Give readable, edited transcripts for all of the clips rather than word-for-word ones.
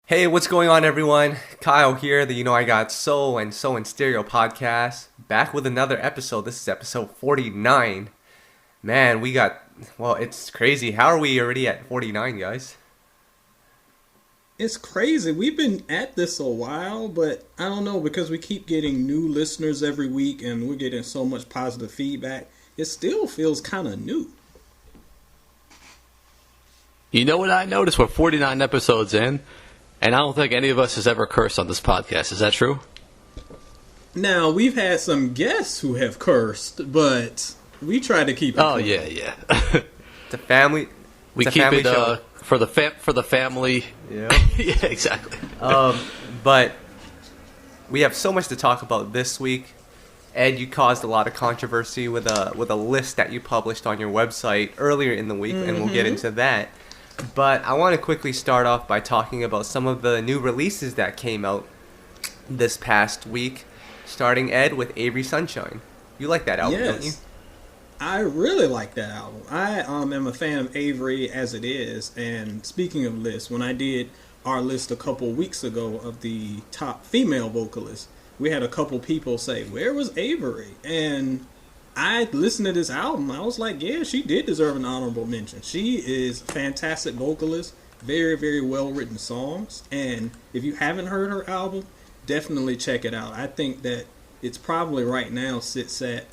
Hey, what's going on, everyone? Kyle here, the I Got Soul and Soul and Stereo podcast, back with another episode. This is episode 49. Man, it's crazy. How are we already at 49, guys? It's crazy. We've been at this a while, but I don't know, because we keep getting new listeners every week and we're getting so much positive feedback. It still feels kind of new. You know what I noticed? We're 49 episodes in. And I don't think any of us has ever cursed on this podcast. Is that true? Now, we've had some guests who have cursed, but we try to keep it Oh, clean. yeah. It's a family. We it's keep family it show. for the family. Yeah. Yeah, exactly. But we have so much to talk about this week. Ed, you caused a lot of controversy with a list that you published on your website earlier in the week, and we'll get into that. But I want to quickly start off by talking about some of the new releases that came out this past week, starting, Ed, with Avery Sunshine. You like that album, don't you? I really like that album. I am a fan of Avery as it is. And speaking of lists, when I did our list a couple weeks ago of the top female vocalists, we had a couple people say, "Where was Avery?" And I listened to this album. I was like, yeah, she did deserve an honorable mention. She is a fantastic vocalist, very, very well-written songs. And if you haven't heard her album, definitely check it out. I think that it's probably right now sits at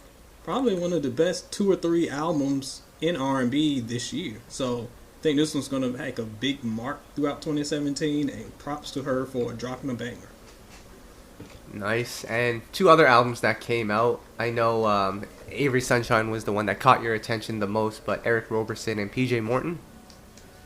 probably one of the best 2 or 3 albums in R&B this year. So I think this one's going to make a big mark throughout 2017, and props to her for dropping a banger. Nice. And 2 other albums that came out. I know Avery Sunshine was the one that caught your attention the most, but Eric Roberson and PJ Morton.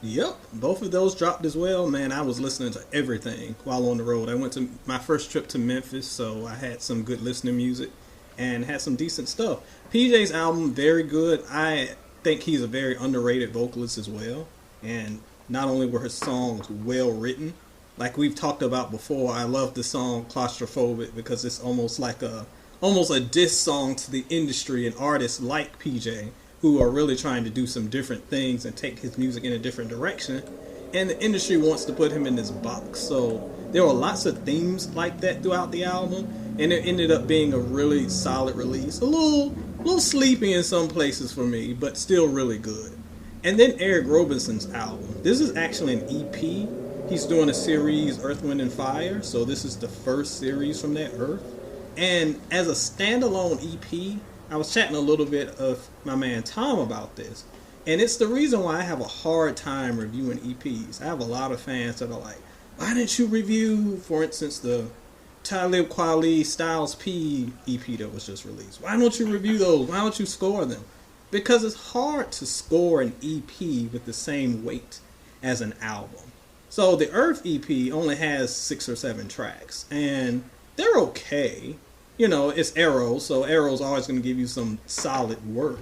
Yep, both of those dropped as well. Man, I was listening to everything while on the road. I went to my first trip to Memphis, so I had some good listening music and had some decent stuff. PJ's album, very good. I think he's a very underrated vocalist as well. And not only were his songs well written, like we've talked about before, I love the song Claustrophobic because it's almost a diss song to the industry and artists like PJ who are really trying to do some different things and take his music in a different direction. And the industry wants to put him in this box. So there were lots of themes like that throughout the album, and it ended up being a really solid release. A little sleepy in some places for me, but still really good. And then Eric Roberson's album. This is actually an EP. He's doing a series, Earth, Wind, and Fire, so this is the first series from that Earth. And as a standalone EP, I was chatting a little bit of my man Tom about this, and it's the reason why I have a hard time reviewing EPs. I have a lot of fans that are like, why didn't you review, for instance, the Talib Kweli Styles P EP that was just released? Why don't you review those? Why don't you score them? Because it's hard to score an EP with the same weight as an album. So the Earth EP only has 6 or 7 tracks, and they're okay. You know, it's Arrow, so Arrow's always going to give you some solid work.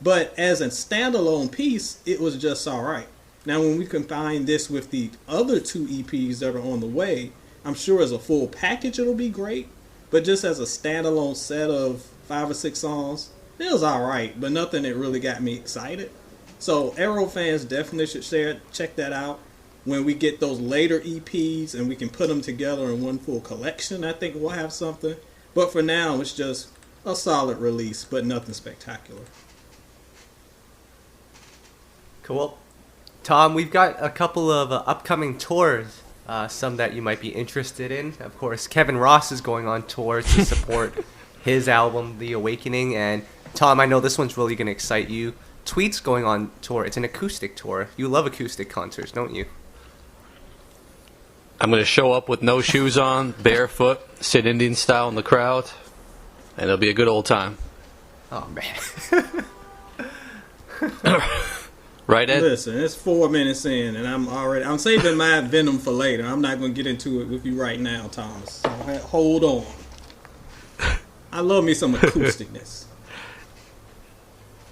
But as a standalone piece, it was just alright. Now when we combine this with the other 2 EPs that are on the way, I'm sure as a full package it'll be great. But just as a standalone set of 5 or 6 songs, it was alright, but nothing that really got me excited. So Arrow fans definitely should check that out. When we get those later EPs and we can put them together in one full collection, I think we'll have something. But for now, it's just a solid release, but nothing spectacular. Cool. Tom, we've got a couple of upcoming tours, some that you might be interested in. Of course, Kevin Ross is going on tour to support his album, The Awakening. And Tom, I know this one's really going to excite you. Tweet's going on tour. It's an acoustic tour. You love acoustic concerts, don't you? I'm going to show up with no shoes on, barefoot, sit Indian style in the crowd, and it'll be a good old time. Oh, man. Right, Ed? Listen, it's 4 minutes in, and I'm saving my venom for later. I'm not going to get into it with you right now, Thomas. So hold on. I love me some acousticness.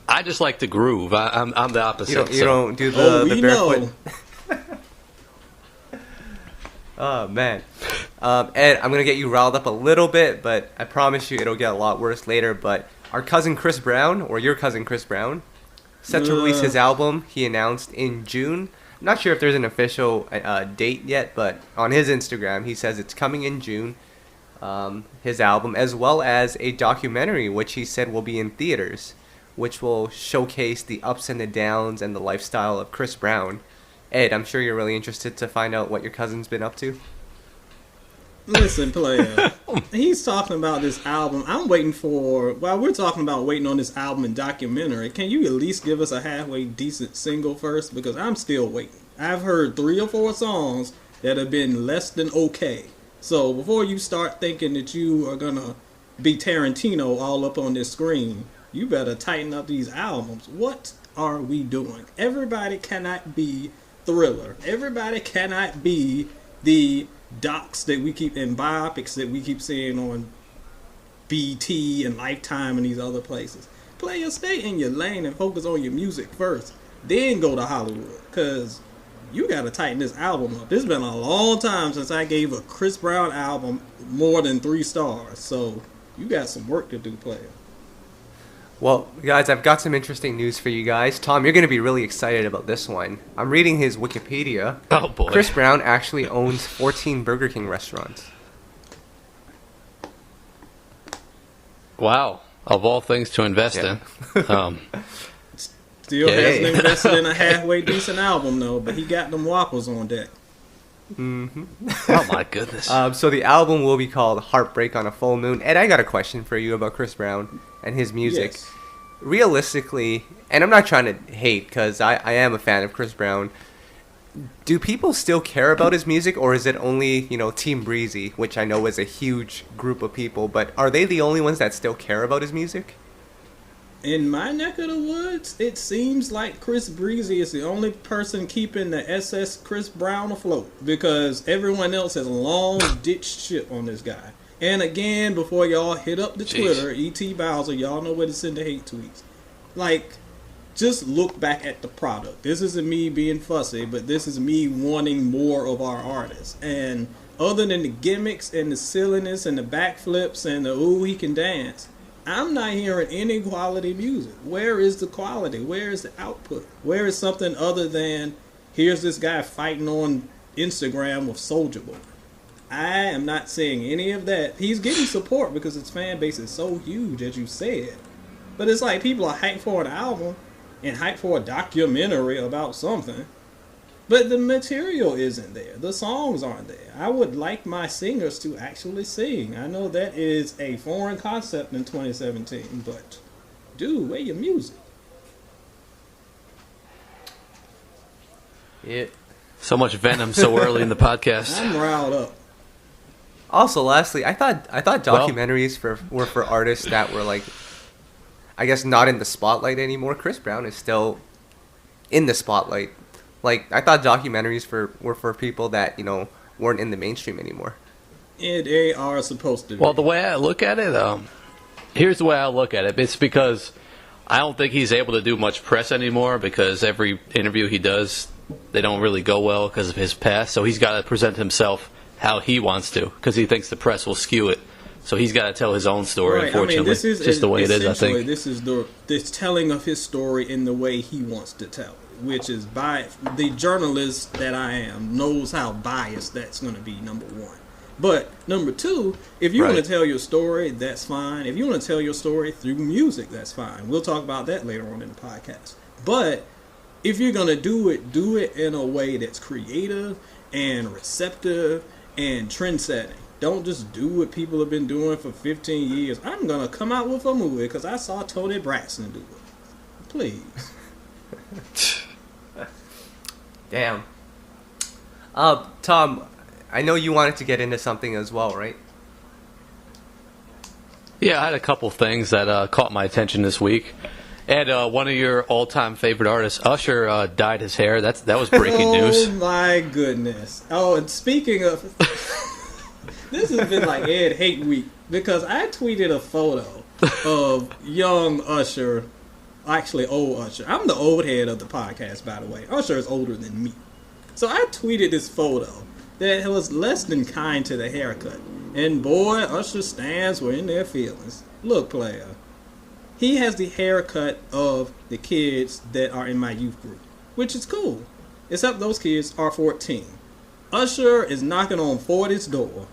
I just like to groove. I'm the opposite. You don't do the barefoot. Know. Oh, man. Ed, I'm going to get you riled up a little bit, but I promise you it'll get a lot worse later. But our cousin Chris Brown, or your cousin Chris Brown, set to release his album he announced in June. not sure if there's an official date yet, but on his Instagram, he says it's coming in June. His album, as well as a documentary, which he said will be in theaters, which will showcase the ups and the downs and the lifestyle of Chris Brown. Ed, I'm sure you're really interested to find out what your cousin's been up to. Listen, player, he's talking about this album. I'm waiting for, while we're talking about waiting on this album and documentary, can you at least give us a halfway decent single first? Because I'm still waiting. I've heard 3 or 4 songs that have been less than okay. So before you start thinking that you are going to be Tarantino all up on this screen, you better tighten up these albums. What are we doing? Everybody cannot be Thriller. Everybody cannot be the docs that we keep in biopics that we keep seeing on BT and Lifetime and these other places. Player, stay in your lane and focus on your music first, then go to Hollywood, because you gotta tighten this album up. It's been a long time since I gave a Chris Brown album more than 3 stars, so you got some work to do, player. Well, guys, I've got some interesting news for you guys. Tom, you're going to be really excited about this one. I'm reading his Wikipedia. Oh, boy. Chris Brown actually owns 14 Burger King restaurants. Wow. Of all things to invest in. Still hasn't invested in a halfway decent album, though, but he got them Whoppers on deck. Mm-hmm. Oh, my goodness. So the album will be called Heartbreak on a Full Moon. Ed, I got a question for you about Chris Brown and his music. Yes. Realistically, and I'm not trying to hate, because I am a fan of Chris Brown, do people still care about his music, or is it only, Team Breezy, which I know is a huge group of people, but are they the only ones that still care about his music? In my neck of the woods, it seems like Chris Breezy is the only person keeping the SS Chris Brown afloat, because everyone else has long ditched shit on this guy. And again, before y'all hit up the Twitter, E.T. Bowser, y'all know where to send the hate tweets. Like, just look back at the product. This isn't me being fussy, but this is me wanting more of our artists. And other than the gimmicks and the silliness and the backflips and the ooh, he can dance, I'm not hearing any quality music. Where is the quality? Where is the output? Where is something other than, here's this guy fighting on Instagram with Soulja Boy? I am not seeing any of that. He's getting support because his fan base is so huge, as you said. But it's like people are hyped for an album and hyped for a documentary about something. But the material isn't there. The songs aren't there. I would like my singers to actually sing. I know that is a foreign concept in 2017, but dude, where your music? Yeah. So much venom so early in the podcast. I'm riled up. Also, lastly, I thought documentaries were for artists that were, like, I guess not in the spotlight anymore. Chris Brown is still in the spotlight. Like, I thought documentaries were for people that, weren't in the mainstream anymore. Yeah, they are supposed to be. Well, the way I look at it, here's the way I look at it. It's because I don't think he's able to do much press anymore, because every interview he does, they don't really go well because of his past. So he's got to present himself how he wants to, because he thinks the press will skew it. So he's got to tell his own story, right. unfortunately. This is just the way it is, I think. This is this telling of his story in the way he wants to tell it, which is by the journalist that I am knows how biased that's going to be, number one. But number two, if you want to tell your story, that's fine. If you want to tell your story through music, that's fine. We'll talk about that later on in the podcast. But if you're going to do it in a way that's creative and receptive and trend-setting. Don't just do what people have been doing for 15 years. I'm going to come out with a movie because I saw Toni Braxton do it. Please. Damn. Tom, I know you wanted to get into something as well, right? Yeah, I had a couple things that caught my attention this week. And one of your all-time favorite artists, Usher, dyed his hair. That was breaking news. Oh, my goodness. Oh, and speaking of... this has been like Ed Hate Week, because I tweeted a photo of young Usher, actually old Usher. I'm the old head of the podcast, by the way. Usher is older than me. So I tweeted this photo that was less than kind to the haircut. And boy, Usher stands were in their feelings. Look, player. He has the haircut of the kids that are in my youth group, which is cool. except those kids are 14. Usher is knocking on 40's door.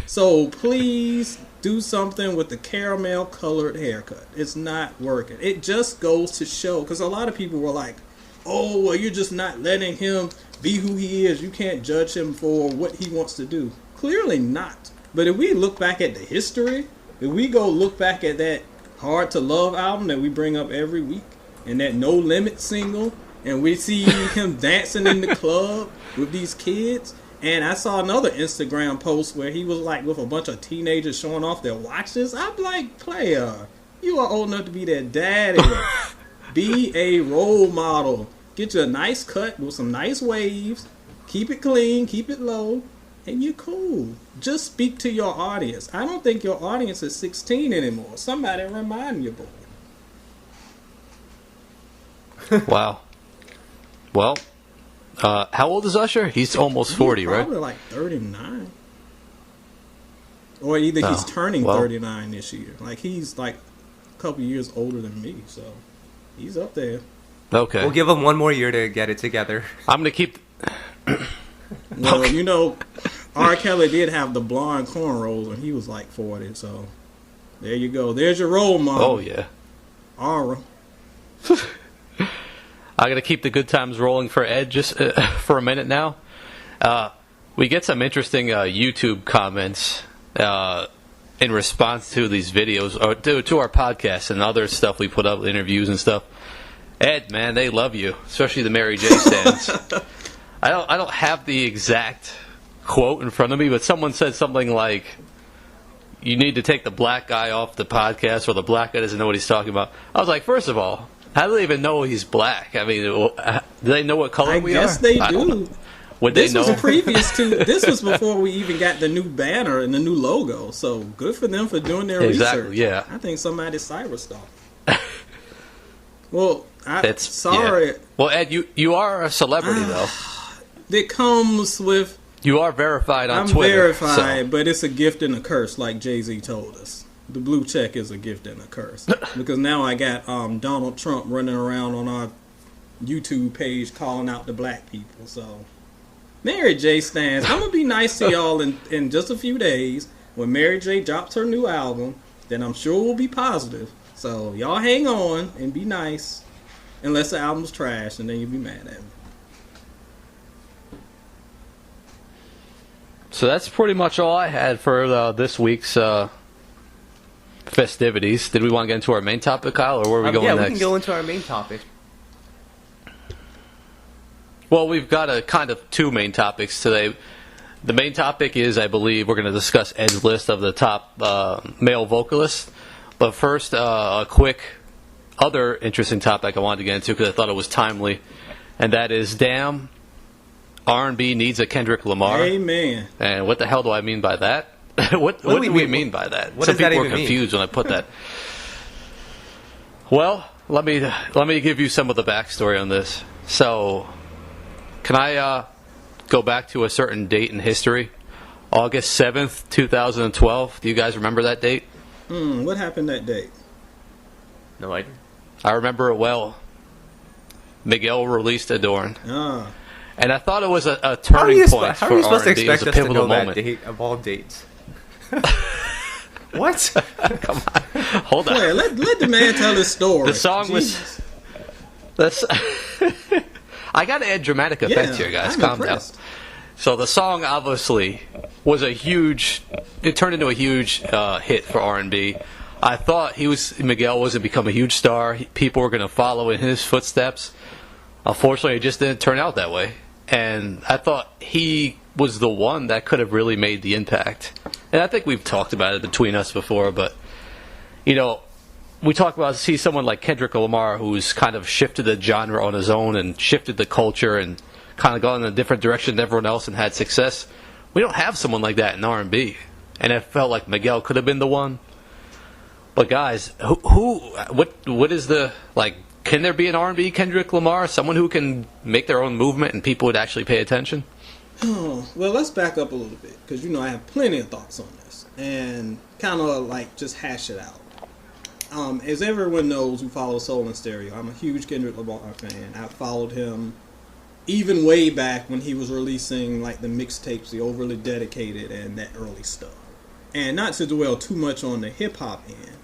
So please do something with the caramel colored haircut. It's not working. It just goes to show, because a lot of people were like, oh, well, you're just not letting him be who he is. You can't judge him for what he wants to do. Clearly not. But if we look back at the history, if we go look back at that Hard to Love album that we bring up every week, and that No Limit single, and we see him dancing in the club with these kids. And I saw another Instagram post where he was like with a bunch of teenagers showing off their watches. I'm like, player, you are old enough to be their daddy. Be a role model. Get you a nice cut with some nice waves. Keep it clean, keep it low, and you're cool. Just speak to your audience. I don't think your audience is 16 anymore. Somebody remind your boy. Wow. Well, how old is Usher? He's almost 40, right? Probably like 39. Or either he's turning 39 this year. Like, he's like a couple years older than me, so he's up there. Okay. We'll give him one more year to get it together. I'm going to keep... Well, you know, R. Kelly did have the blonde cornrows when he was like 40, so there you go. There's your role model. Oh, yeah. Aura. I'm going to keep the good times rolling for Ed just for a minute now. We get some interesting YouTube comments in response to these videos, or to our podcast and other stuff we put up, interviews and stuff. Ed, man, they love you, especially the Mary J stands. I don't have the exact quote in front of me, but someone said something like, you need to take the black guy off the podcast, or the black guy doesn't know what he's talking about. I was like, first of all, how do they even know he's black? I mean, do they know what color we are? I guess they do. Would they know? This was previous to, this was before we even got the new banner and the new logo, so good for them for doing their research. Yeah. I think somebody cyberstalked. Well, sorry. Yeah. Well, Ed, you are a celebrity, though. It comes with... You are verified on I'm Twitter. Verified, but it's a gift and a curse, like Jay-Z told us. The blue check is a gift and a curse. Because now I got Donald Trump running around on our YouTube page calling out the black people. So, Mary J stands. I'm going to be nice to y'all in just a few days. When Mary J drops her new album, then I'm sure we'll be positive. So, y'all hang on and be nice. Unless the album's trash, and then you'll be mad at me. So that's pretty much all I had for this week's festivities. Did we want to get into our main topic, Kyle, or where are we going next? Yeah, we can go into our main topic. Well, we've got a kind of two main topics today. The main topic is, I believe, we're going to discuss Ed's list of the top male vocalists. But first, a quick other interesting topic I wanted to get into because I thought it was timely, and that is, damn, R&B needs a Kendrick Lamar. Amen. And what the hell do I mean by that? what do we mean by that? Some people were confused when I put that. Well, let me give you some of the backstory on this. So, can I go back to a certain date in history? August 7th, 2012. Do you guys remember that date? What happened that day? No idea. I remember it well. Miguel released Adorn. And I thought it was a turning point for R&B. How are you supposed to expect us to know that date of all dates? What? Come on. Hold on. Wait, let the man tell his story. The song was... I got to add dramatic effects here, guys. Calm down. So the song, obviously, was a huge... It turned into a huge hit for R&B. I thought Miguel was going to become a huge star. People were going to follow in his footsteps. Unfortunately, it just didn't turn out that way. And I thought he was the one that could have really made the impact. And I think we've talked about it between us before, but, you know, we talk about someone like Kendrick Lamar who's kind of shifted the genre on his own and shifted the culture and kind of gone in a different direction than everyone else and had success. We don't have someone like that in R&B. And I felt like Miguel could have been the one. But guys, what is the, like, can there be an R&B Kendrick Lamar? Someone who can make their own movement and people would actually pay attention? Oh, well, let's back up a little bit. Because, you know, I have plenty of thoughts on this. And kind of, like, just hash it out. As everyone knows who follows Soul and Stereo, I'm a huge Kendrick Lamar fan. I've followed him even way back when he was releasing like the mixtapes, the Overly Dedicated and that early stuff. And not to dwell too much on the hip hop end,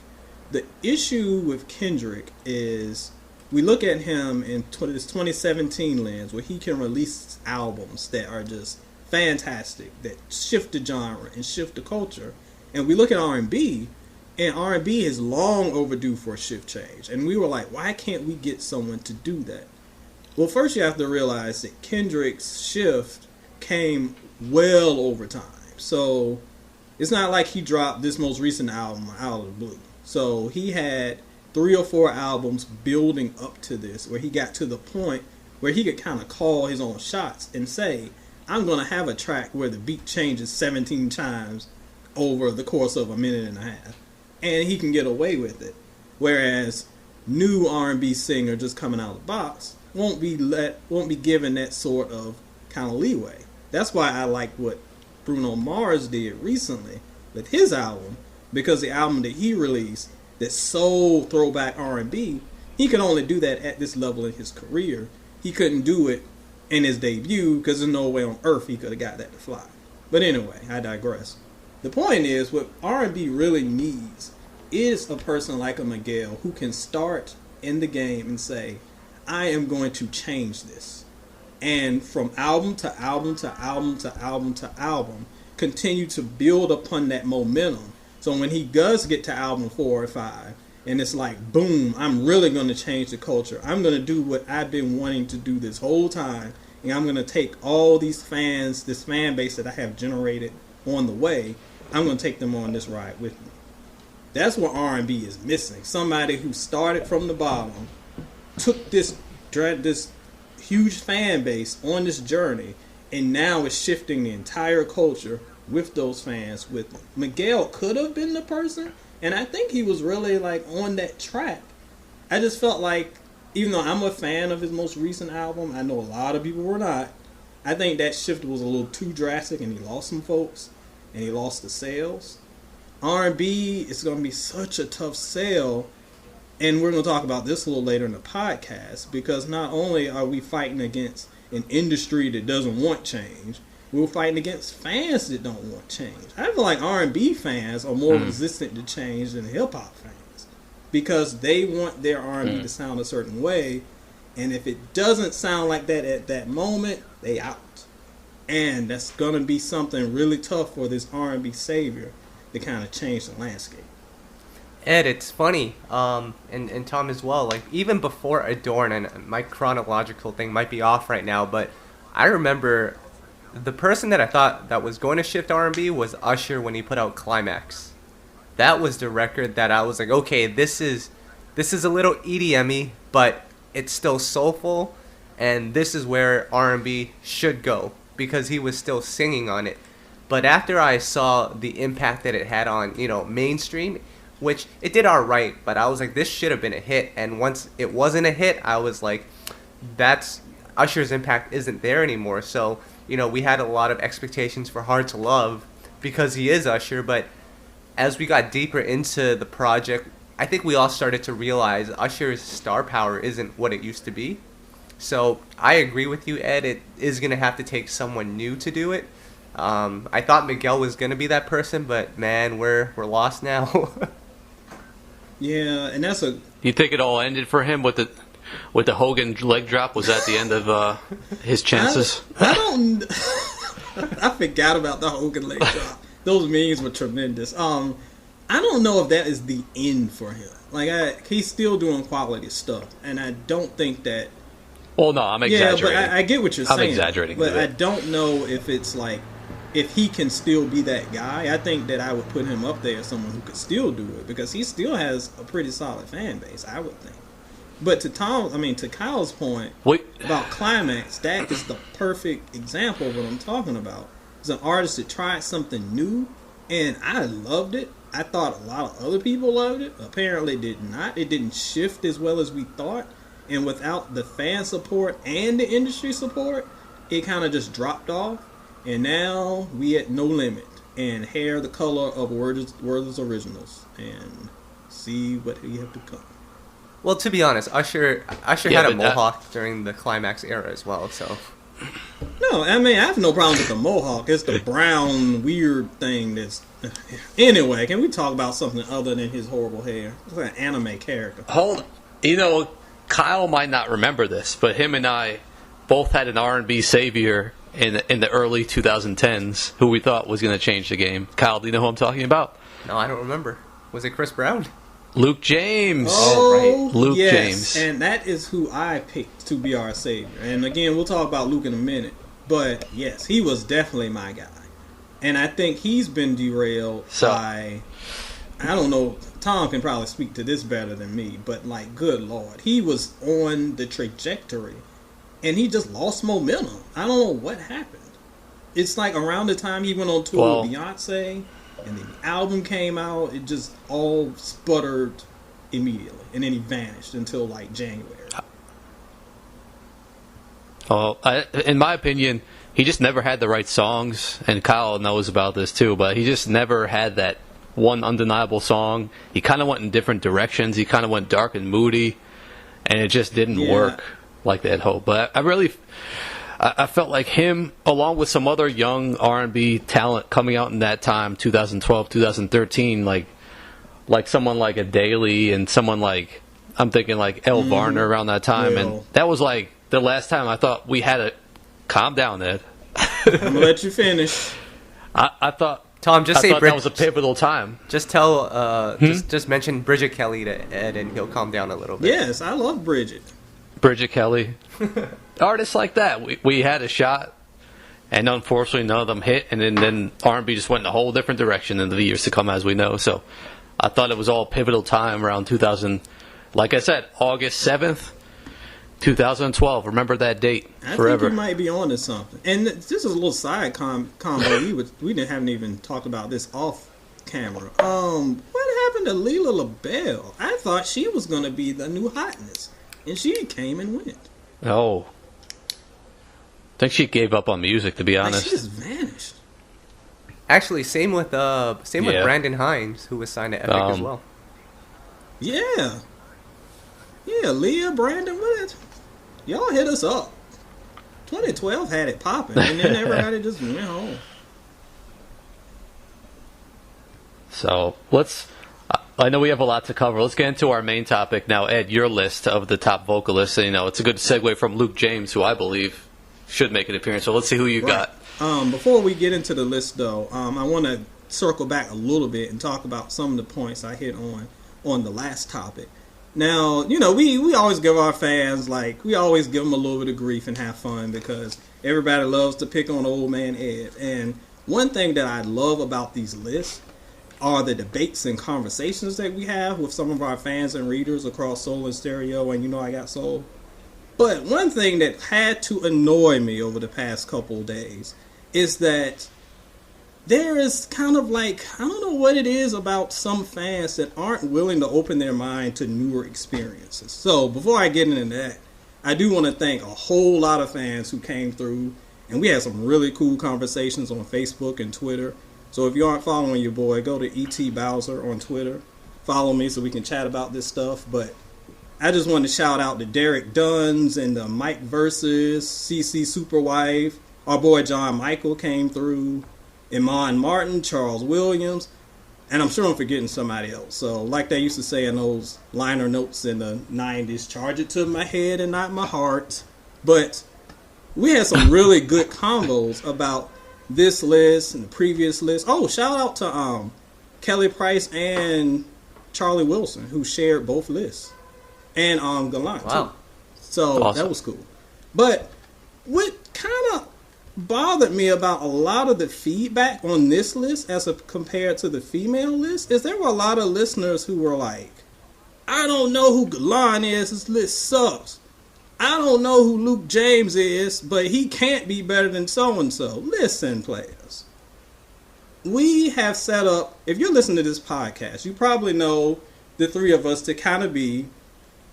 the issue with Kendrick is we look at him in this 2017 lens where he can release albums that are just fantastic, that shift the genre and shift the culture. And we look at R&B, and R&B is long overdue for a shift change. And we were like, why can't we get someone to do that? Well, first you have to realize that Kendrick's shift came well over time. So it's not like he dropped this most recent album out of the blue. So he had 3 or 4 albums building up to this, where he got to the point where he could kind of call his own shots and say, I'm going to have a track where the beat changes 17 times over the course of a minute and a half. And he can get away with it. Whereas new R&B singer just coming out of the box won't be given that sort of kind of leeway. That's why I like what Bruno Mars did recently with his album, because the album that he released, that soul throwback R&B, he could only do that at this level in his career. He couldn't do it in his debut because there's no way on earth he could have got that to fly. But anyway, I digress. The point is, what R&B really needs is a person like a Miguel who can start in the game and say, I am going to change this. And from album to album to album to album to album, continue to build upon that momentum. So when he does get to album 4 or 5, and it's like, boom, I'm really going to change the culture. I'm going to do what I've been wanting to do this whole time. And I'm going to take all these fans, this fan base that I have generated on the way, I'm going to take them on this ride with me. That's what R&B is missing. Somebody who started from the bottom, took this huge fan base on this journey, and now is shifting the entire culture with those fans with them. Miguel could have been the person, and I think he was really like on that track. I just felt like, even though I'm a fan of his most recent album, I know a lot of people were not. I think that shift was a little too drastic, and he lost some folks, and he lost the sales. R&B is going to be such a tough sell. And we're going to talk about this a little later in the podcast, because not only are we fighting against an industry that doesn't want change, we're fighting against fans that don't want change. I feel like R&B fans are more resistant to change than hip-hop fans, because they want their R&B to sound a certain way, and if it doesn't sound like that at that moment, they out. And that's going to be something really tough for this R&B savior to kind of change the landscape. Ed, it's funny, and Tom as well, like, even before Adorn, and my chronological thing might be off right now, but I remember the person that I thought that was going to shift R&B was Usher when he put out Climax. That was the record that I was like, okay, this is a little EDM-y, but it's still soulful, and this is where R&B should go, because he was still singing on it. But after I saw the impact that it had on, mainstream, which it did alright, but I was like, this should have been a hit. And once it wasn't a hit, I was like, Usher's impact isn't there anymore. So, we had a lot of expectations for Hard to Love because he is Usher. But as we got deeper into the project, I think we all started to realize Usher's star power isn't what it used to be. So I agree with you, Ed. It is going to have to take someone new to do it. I thought Miguel was going to be that person, but man, we're lost now. Yeah, and that's a... You think it all ended for him with the Hogan leg drop? Was that the end of his chances? I don't... I forgot about the Hogan leg drop. Those memes were tremendous. I don't know if that is the end for him. Like, he's still doing quality stuff, and I don't think that... Well, no, I'm exaggerating. Yeah, but I get what you're saying. I'm exaggerating. But I don't know if it's like... If he can still be that guy, I think that I would put him up there as someone who could still do it, because he still has a pretty solid fan base, I would think. But to Kyle's point about Climax, that is the perfect example of what I'm talking about. It's an artist that tried something new, and I loved it. I thought a lot of other people loved it. Apparently did not. It didn't shift as well as we thought. And without the fan support and the industry support, it kind of just dropped off. And now we at No Limit and hair the color of Werther's Originals and see what we have to come. Well, to be honest, Usher had a mohawk during the Climax era as well, so... No, I mean, I have no problem with the mohawk. It's the brown, weird thing that's... Anyway, can we talk about something other than his horrible hair? It's like an anime character. Kyle might not remember this, but him and I both had an R&B savior in the early 2010s who we thought was going to change the game. Kyle, do you know who I'm talking about? No, I don't remember. Was it Chris Brown? Luke James. Oh, right. Luke yes. James. And that is who I picked to be our savior. And again, we'll talk about Luke in a minute. But yes, he was definitely my guy. And I think he's been derailed by... I don't know, Tom can probably speak to this better than me, but like, good Lord, he was on the trajectory and he just lost momentum. I don't know what happened. It's like around the time he went on tour with Beyonce and then the album came out, it just all sputtered immediately and then he vanished until like January. In my opinion, he just never had the right songs, and Kyle knows about this too, but he just never had that one undeniable song. He kind of went in different directions. He kind of went dark and moody, and it just didn't work like they had hoped. But I felt like him, along with some other young R&B talent coming out in that time, 2012, 2013, like someone like a Daly and someone like, I'm thinking like El Varner around that time, and that was like the last time I thought we had to calm down, Ed. I'm gonna let you finish. I thought. Tom, just say that was a pivotal time. Just tell, just mention Bridget Kelly to Ed, and he'll calm down a little bit. Yes, I love Bridget. Bridget Kelly, artists like that. We had a shot, and unfortunately, none of them hit. And then R&B just went in a whole different direction in the years to come, as we know. So, I thought it was all pivotal time around 2000. Like I said, August 7th. 2012. Remember that date forever. I think you might be on to something. And this is a little side combo. We haven't even talked about this off camera. What happened to Leila LaBelle? I thought she was going to be the new hotness, and she came and went. Oh, I think she gave up on music, to be honest. She just vanished. Actually, same with Brandon Hines, who was signed to Epic as well. Yeah, Leah, Brandon, what? Y'all hit us up. 2012 had it popping, and then everybody just went home. So I know we have a lot to cover. Let's get into our main topic now. Ed, your list of the top vocalists. It's a good segue from Luke James, who I believe should make an appearance. So let's see who you got. Before we get into the list, though, I want to circle back a little bit and talk about some of the points I hit on the last topic. Now, we always give our fans, we always give them a little bit of grief and have fun because everybody loves to pick on old man Ed. And one thing that I love about these lists are the debates and conversations that we have with some of our fans and readers across Soul and Stereo and You Know I Got Soul. But one thing that had to annoy me over the past couple of days is that there is kind of I don't know what it is about some fans that aren't willing to open their mind to newer experiences. So before I get into that, I do want to thank a whole lot of fans who came through, and we had some really cool conversations on Facebook and Twitter. So if you aren't following your boy, go to E.T. Bowser on Twitter. Follow me so we can chat about this stuff. But I just want to shout out to Derek Duns and the Mike Versus, CC Superwife. Our boy John Michael came through. Iman Martin, Charles Williams, and I'm sure I'm forgetting somebody else. So like they used to say in those liner notes in the 90s, charge it to my head and not my heart. But we had some really good combos about this list and the previous list. Oh, shout out to Kelly Price and Charlie Wilson, who shared both lists. And Gallant, too. So awesome. That was cool. But what kind of bothered me about a lot of the feedback on this list as compared to the female list is there were a lot of listeners who were like, I don't know who Gallant is, this list sucks. I don't know who Luke James is, but he can't be better than so-and-so. Listen, players. We have set up, if you're listening to this podcast, you probably know the three of us to kind of be,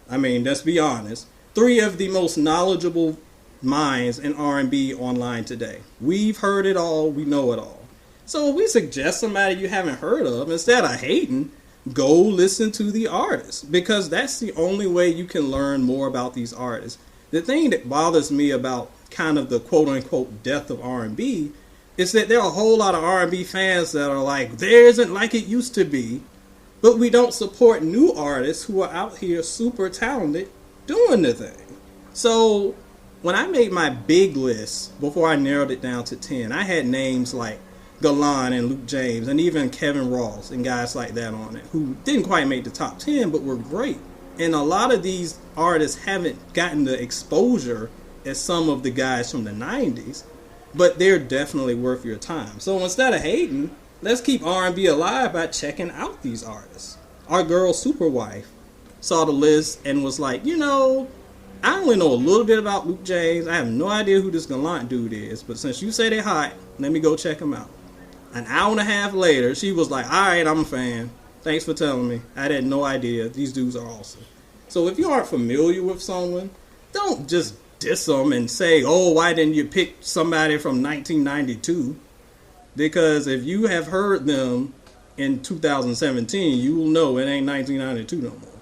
let's be honest, three of the most knowledgeable minds in R&B online today. We've heard it all. We know it all. So if we suggest somebody you haven't heard of, instead of hating, go listen to the artist, because that's the only way you can learn more about these artists. The thing that bothers me about kind of the quote-unquote death of R&B, is that there are a whole lot of R&B fans that are like, there isn't like it used to be, but we don't support new artists who are out here super talented doing the thing. So when I made my big list, before I narrowed it down to 10, I had names like Galan and Luke James and even Kevin Ross and guys like that on it who didn't quite make the top 10 but were great. And a lot of these artists haven't gotten the exposure as some of the guys from the 90s, but they're definitely worth your time. So instead of hating, let's keep R&B alive by checking out these artists. Our girl Superwife saw the list and was like, you know, I only know a little bit about Luke James. I have no idea who this Gallant dude is, but since you say they're hot, let me go check him out. An hour and a half later, she was like, all right, I'm a fan. Thanks for telling me. I had no idea. These dudes are awesome. So if you aren't familiar with someone, don't just diss them and say, oh, why didn't you pick somebody from 1992? Because if you have heard them in 2017, you will know it ain't 1992 no more.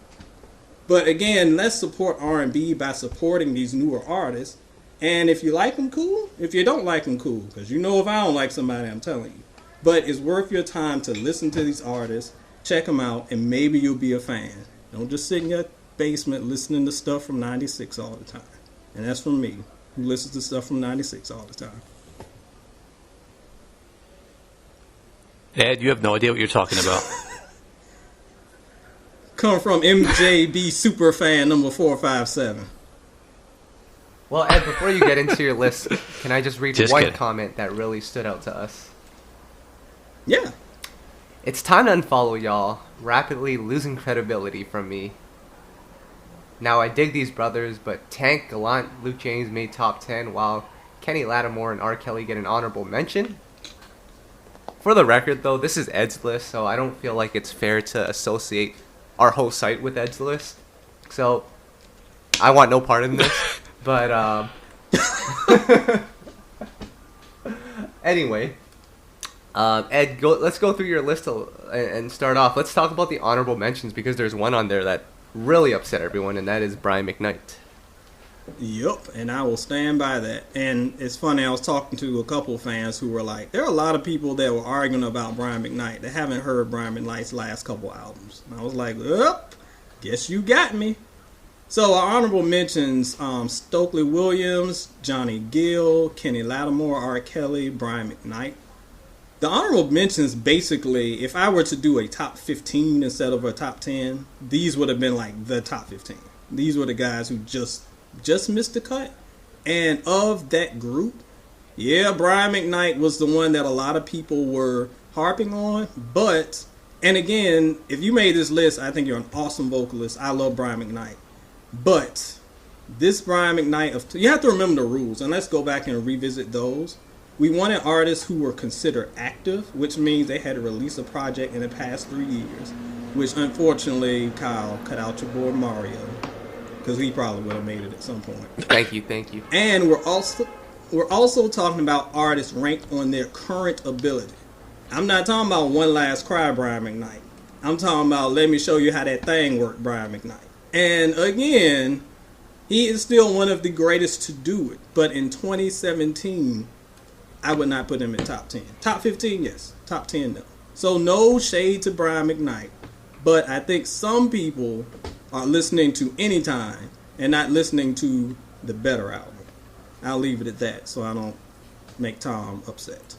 But again, let's support R&B by supporting these newer artists. And if you like them, cool. If you don't like them, cool. Because you know if I don't like somebody, I'm telling you. But it's worth your time to listen to these artists, check them out, and maybe you'll be a fan. Don't just sit in your basement listening to stuff from 96 all the time. And that's from me, who listens to stuff from 96 all the time. Ed, you have no idea what you're talking about. Come from MJB Superfan number 457. Well, Ed, before you get into your list, can I just read one kidding. comment that really stood out to us? Yeah. It's time to unfollow y'all, rapidly losing credibility from me. Now, I dig these brothers, but Tank, Gallant, Luke James made top 10, while Kenny Lattimore and R. Kelly get an honorable mention. For the record, though, this is Ed's list, so I don't feel like it's fair to associate our whole site with Ed's list. So, I want no part in this. But, anyway, Ed, let's go through your list and start off. Let's talk about the honorable mentions, because there's one on there that really upset everyone, and that is Brian McKnight. Yup, and I will stand by that. And it's funny, I was talking to a couple fans who were like, there are a lot of people that were arguing about Brian McKnight that haven't heard Brian McKnight's last couple albums. And I was like, guess you got me. So our honorable mentions, Stokely Williams, Johnny Gill, Kenny Lattimore, R. Kelly, Brian McKnight. The honorable mentions, basically, if I were to do a top 15 instead of a top 10, these would have been like the top 15. These were the guys who just missed the cut. And of that group, yeah, Brian McKnight was the one that a lot of people were harping on. But, and again, if you made this list, I think you're an awesome vocalist. I love Brian McKnight. But this Brian McKnight, you have to remember the rules, and let's go back and revisit those. We wanted artists who were considered active, which means they had to release a project in the past 3 years, which unfortunately, Kyle, cut out your boy Mario, because he probably would have made it at some point. Thank you. And we're also talking about artists ranked on their current ability. I'm not talking about One Last Cry, Brian McKnight. I'm talking about Let Me Show You How That Thing Worked, Brian McKnight. And again, he is still one of the greatest to do it. But in 2017, I would not put him in top 10. Top 15, yes. Top 10, no. So no shade to Brian McKnight. But I think some people are listening to Anytime and not listening to the better album. I'll leave it at that so I don't make Tom upset.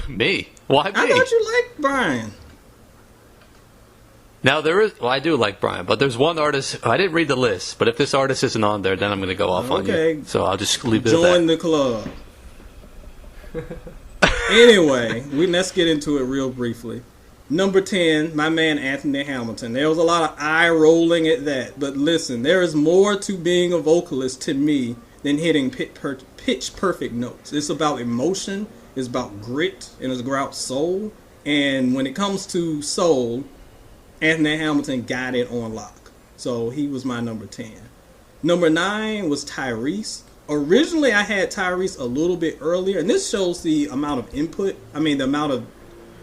Me? Why me? I thought you liked Brian. Now I do like Brian, but there's one artist. I didn't read the list, but if this artist isn't on there, then I'm going to go off on you. So I'll just leave it at that. Join the club. Anyway, let's get into it real briefly. Number 10, my man Anthony Hamilton. There was a lot of eye rolling at that, but listen, there is more to being a vocalist to me than hitting pitch perfect notes. It's about emotion, it's about grit, and it's about soul. And when it comes to soul, Anthony Hamilton got it on lock. So he was my number 10. Number 9 was Tyrese. Originally, I had Tyrese a little bit earlier, and this shows the amount of the amount of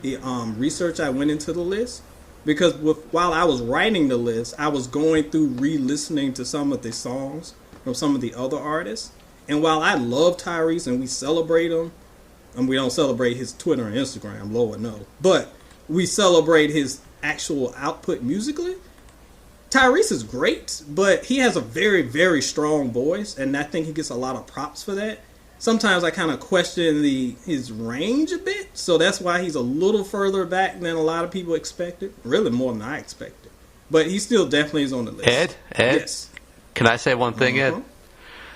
the research I went into the list. Because while I was writing the list, I was going through re-listening to some of the songs from some of the other artists. And while I love Tyrese and we celebrate him, and we don't celebrate his Twitter and Instagram, Lord no, but we celebrate his actual output musically, Tyrese is great, but he has a very, very strong voice, and I think he gets a lot of props for that. Sometimes I kind of question his range a bit, so that's why he's a little further back than a lot of people expected. Really more than I expected. But he still definitely is on the list. Ed? Yes. Can I say one thing, Ed?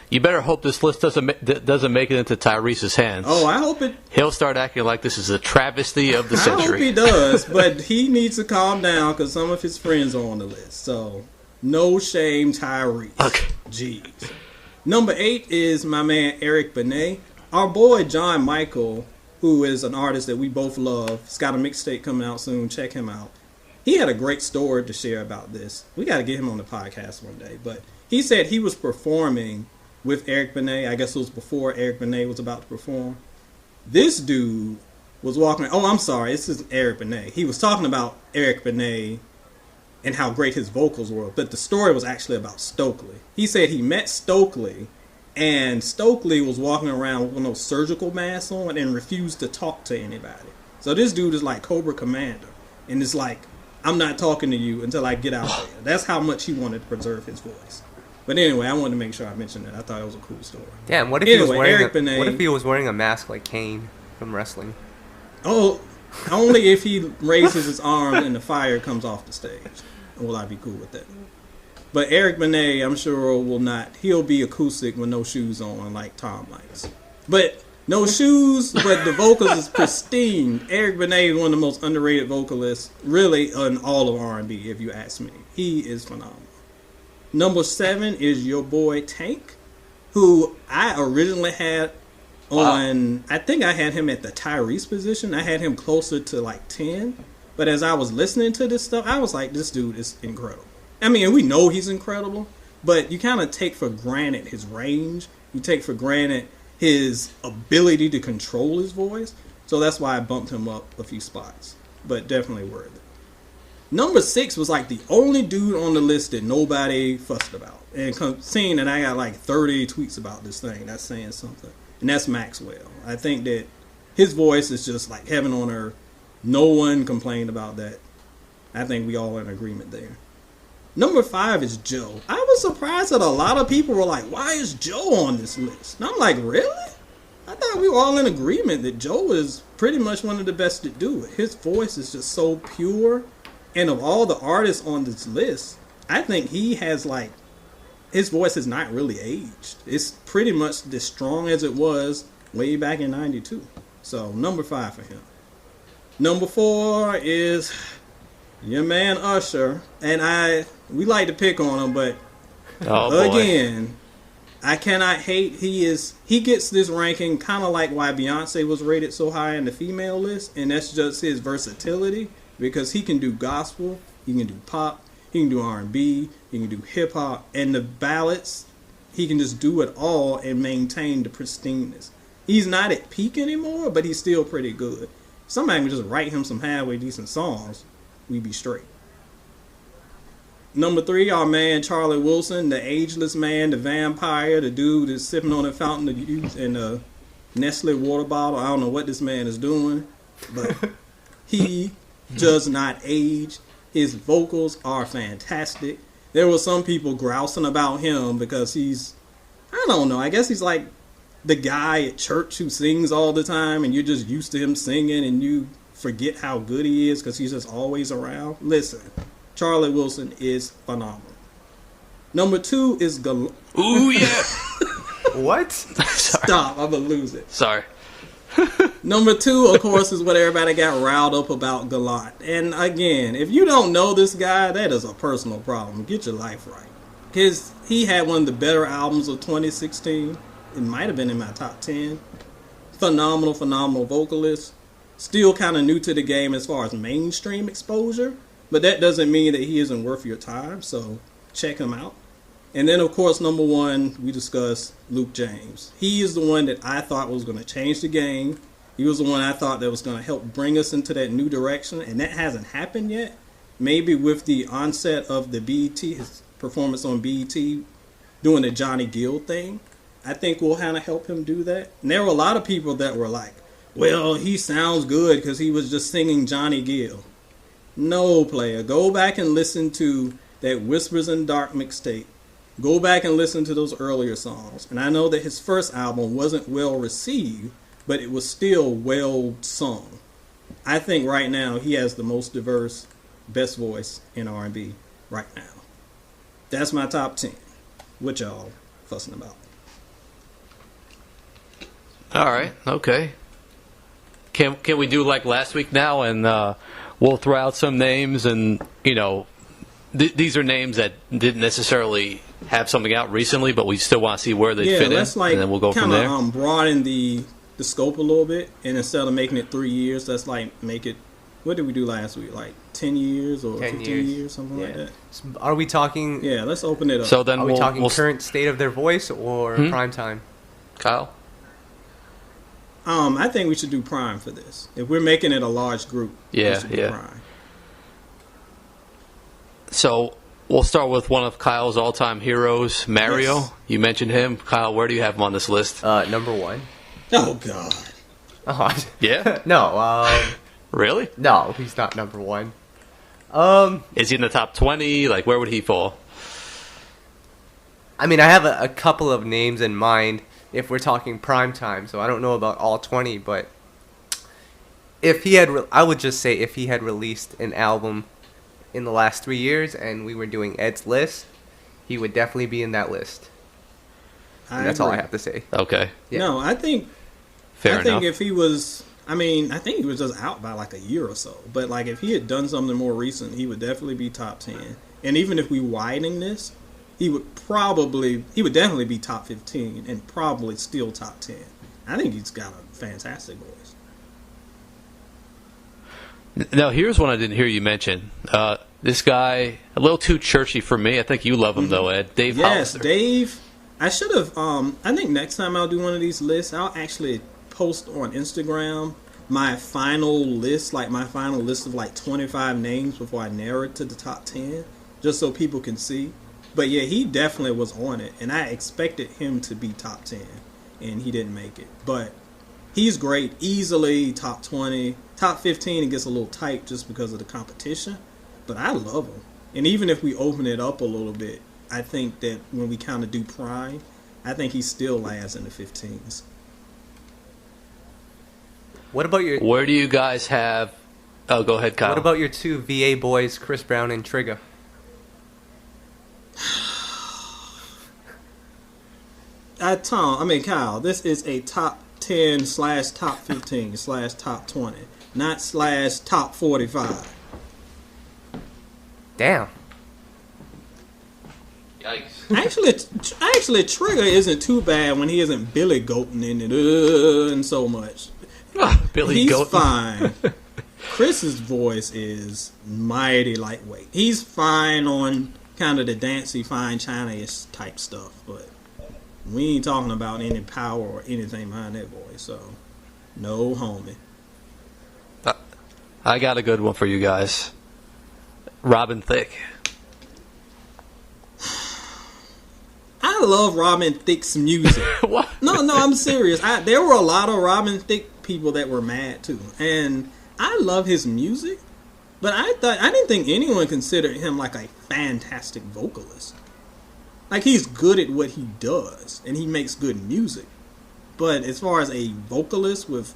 You better hope this list doesn't make it into Tyrese's hands. Oh, I hope it... He'll start acting like this is a travesty of the century. I hope he does, but he needs to calm down because some of his friends are on the list. So, no shame, Tyrese. Okay. Jeez. Number 8 is my man Eric Benet. Our boy John Michael, who is an artist that we both love. He's got a mixtape coming out soon. Check him out. He had a great story to share about this. We got to get him on the podcast one day. But he said he was performing with Eric Benet. I guess it was before Eric Benet was about to perform. This dude was walking... Oh, I'm sorry. This is Eric Benet. He was talking about Eric Benet and how great his vocals were. But the story was actually about Stokely. He said he met Stokely, and Stokely was walking around with one of those surgical masks on and refused to talk to anybody. So this dude is like Cobra Commander. And it's like, I'm not talking to you until I get out there. That's how much he wanted to preserve his voice. But anyway, I wanted to make sure I mentioned that. I thought it was a cool story. Damn, what if he was wearing a mask like Kane from wrestling? Oh, only if he raises his arm and the fire comes off the stage. Will I be cool with that? But Eric Benet, I'm sure will not. He'll be acoustic with no shoes on like Tom likes. But no shoes, but the vocals is pristine. Eric Benet is one of the most underrated vocalists, really, in all of R&B, if you ask me. He is phenomenal. Number 7 is your boy Tank, who I originally had on, I think I had him at the Tyrese position. I had him closer to like 10. But as I was listening to this stuff, I was like, this dude is incredible. I mean, we know he's incredible, but you kind of take for granted his range. You take for granted his ability to control his voice. So that's why I bumped him up a few spots. But definitely worth it. Number 6 was like the only dude on the list that nobody fussed about. And seeing that I got like 30 tweets about this thing, that's saying something. And that's Maxwell. I think that his voice is just like heaven on earth. No one complained about that. I think we all are in agreement there. Number 5 is Joe. I was surprised that a lot of people were like, why is Joe on this list? And I'm like, really? I thought we were all in agreement that Joe is pretty much one of the best to do it. His voice is just so pure. And of all the artists on this list, I think he has like, his voice has not really aged. It's pretty much as strong as it was way back in 92. So number 5 for him. Number 4 is your man Usher. And we like to pick on him, but again, I cannot hate. He gets this ranking kind of like why Beyonce was rated so high in the female list. And that's just his versatility. Because he can do gospel, he can do pop, he can do R&B, he can do hip-hop, and the ballads, he can just do it all and maintain the pristineness. He's not at peak anymore, but he's still pretty good. Somebody can just write him some halfway decent songs, we'd be straight. Number 3, our man Charlie Wilson, the ageless man, the vampire, the dude that's sipping on a fountain of youth and a Nestle water bottle. I don't know what this man is doing, but he does not age. His vocals are fantastic. There were some people grousing about him because he's, I don't know, I guess he's like the guy at church who sings all the time and you're just used to him singing and you forget how good he is because he's just always around. Listen, Charlie Wilson is phenomenal. Number 2 is Ooh, yeah. What? Stop, I'm going to lose it. Sorry. Number 2, of course, is what everybody got riled up about, Gallant. And again, if you don't know this guy, that is a personal problem. Get your life right. Because he had one of the better albums of 2016. It might have been in my top 10. Phenomenal vocalist. Still kind of new to the game as far as mainstream exposure. But that doesn't mean that he isn't worth your time. So check him out. And then, of course, number 1, we discussed Luke James. He is the one that I thought was going to change the game. He was the one I thought that was going to help bring us into that new direction. And that hasn't happened yet. Maybe with the onset of the BET, his performance on BET doing the Johnny Gill thing, I think will kind of help him do that. And there were a lot of people that were like, well, he sounds good because he was just singing Johnny Gill. No, player. Go back and listen to that Whispers in Dark mixtape. Go back and listen to those earlier songs. And I know that his first album wasn't well received, but it was still well sung. I think right now he has the most diverse, best voice in R&B right now. That's my top 10. What y'all fussing about? All right. Okay. Can we do like last week now, and we'll throw out some names, and these are names that didn't necessarily have something out recently, but we still want to see where they fit in, and then we'll go from there. Broaden the scope a little bit, and instead of making it 3 years, let's make it. What did we do last week? Like 10 years or 15 years, something like that. Are we talking? Yeah, let's open it up. So then are we talking current state of their voice or prime time? Kyle? I think we should do prime for this. If we're making it a large group, we should do prime. So we'll start with one of Kyle's all-time heroes, Mario. Yes. You mentioned him. Kyle, where do you have him on this list? Number 1. Oh, God. Oh, yeah? No. Really? No, he's not number 1. Is he in the top 20? Like, where would he fall? I mean, I have a couple of names in mind if we're talking prime time, so I don't know about all 20, but if he had, I would just say if he had released an album in the last 3 years and we were doing Ed's list, he would definitely be in that list. That's all I have to say. Okay. Yeah. No, I think Fair enough. If he was, I think he was just out by like a year or so, but like if he had done something more recent, he would definitely be top 10. And even if we widen this, he would definitely be top 15 and probably still top 10. I think he's got a fantastic voice. Now, here's one I didn't hear you mention. This guy, a little too churchy for me. I think you love him, though, Ed. Dave Yes, Hollister. Dave. I should have, I think next time I'll do one of these lists, I'll actually post on Instagram my final list, like my final list of like 25 names before I narrow it to the top 10, just so people can see. But yeah, he definitely was on it, and I expected him to be top 10, and he didn't make it. But he's great, easily top 20, top 15. It gets a little tight just because of the competition, but I love him. And even if we open it up a little bit, I think that when we kind of do prime, I think he still lands in the 15s. What about your? Where do you guys have? Oh, go ahead, Kyle. What about your two VA boys, Chris Brown and Trigger? Kyle, this is a top 10 / top 15 / top 20, not / top 45. Damn. Yikes. Actually, Trigger isn't too bad when he isn't Billy Goating in it and so much. He's fine. Chris's voice is mighty lightweight. He's fine on kind of the dancey, fine China-ish type stuff, but we ain't talking about any power or anything behind that voice, so no homie. I got a good one for you guys. Robin Thicke. I love Robin Thicke's music. What? No, I'm serious. There were a lot of Robin Thicke people that were mad too, and I love his music, but I didn't think anyone considered him like a fantastic vocalist. Like, he's good at what he does, and he makes good music. But as far as a vocalist with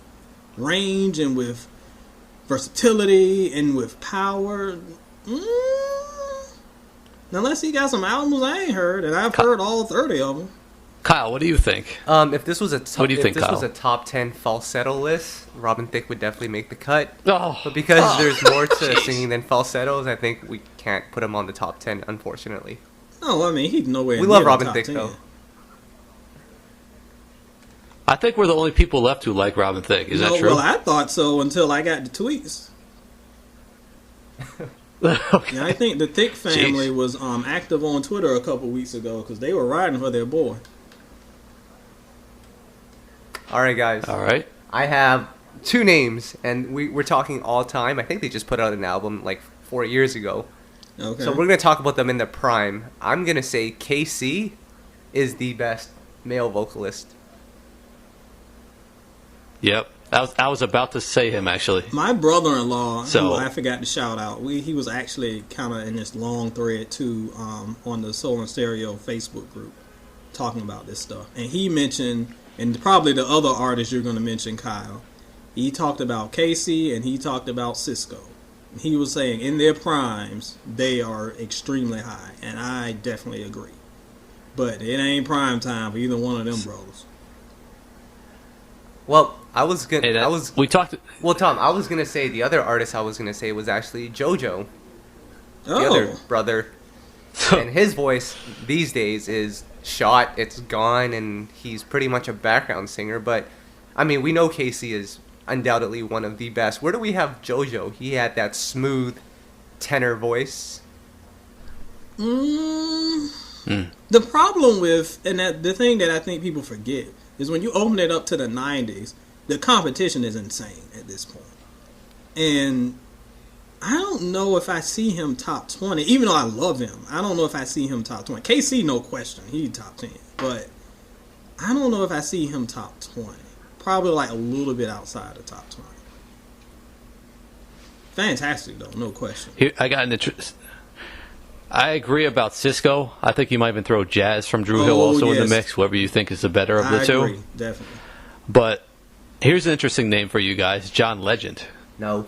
range and with versatility and with power, unless he got some albums I ain't heard, and I've heard all 30 of them. Kyle, what do you think? If this was a what do you think, Kyle? was a top 10 falsetto list, Robin Thicke would definitely make the cut. Oh, but because there's more to singing than falsettos, I think we can't put him on the top 10, unfortunately. No, he's nowhere. We love Robin Thicke, though. I think we're the only people left who like Robin Thicke. Is that true? Well, I thought so until I got the tweets. Okay. Yeah, I think the Thicke family was active on Twitter a couple weeks ago because they were riding for their boy. All right, guys. All right. I have two names, and we're talking all time. I think they just put out an album like 4 years ago. Okay. So we're going to talk about them in their prime. I'm going to say KC is the best male vocalist. Yep. I was about to say him, actually. My brother-in-law, So- who I forgot to shout out, he was actually kind of in this long thread, too, on the Soul and Stereo Facebook group, talking about this stuff. And he mentioned, and probably the other artist you're going to mention, Kyle, he talked about Casey and he talked about Cisco. He was saying in their primes, they are extremely high. And I definitely agree. But it ain't prime time for either one of them brothers. Well, I was gonna. Hey, we talked. Well, Tom, I was gonna say the other artist I was gonna say was actually JoJo, the Oh, other brother, and his voice these days is shot. It's gone, and he's pretty much a background singer. But I mean, we know Casey is undoubtedly one of the best. Where do we have JoJo? He had that smooth tenor voice. The problem with, and the thing that I think people forget, is when you open it up to the 90s, the competition is insane at this point. And I don't know if I see him top 20, even though I love him. I don't know if I see him top 20. KC, no question, he's top 10. But I don't know if I see him top 20. Probably like a little bit outside the top 20. Fantastic, though, no question. Here, I got an interest. I agree about Cisco. I think you might even throw Jazz from Drew Hill also in the yes. mix, whoever you think is the better of the I two. agree, definitely. But here's an interesting name for you guys, John Legend. No.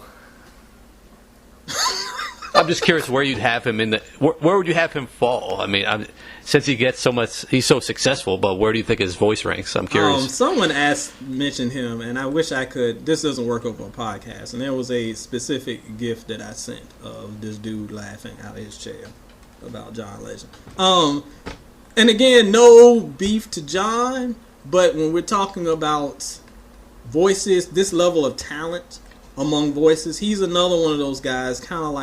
I'm just curious where you'd have him in the. Where would you have him fall? I mean, since he gets so much, he's so successful. But where do you think his voice ranks? I'm curious. Someone mentioned him, and I wish I could. This doesn't work over a podcast, and there was a specific gift that I sent of this dude laughing out of his chair about John Legend. And again, no beef to John, but when we're talking about voices, this level of talent among voices, he's another one of those guys, he's kind of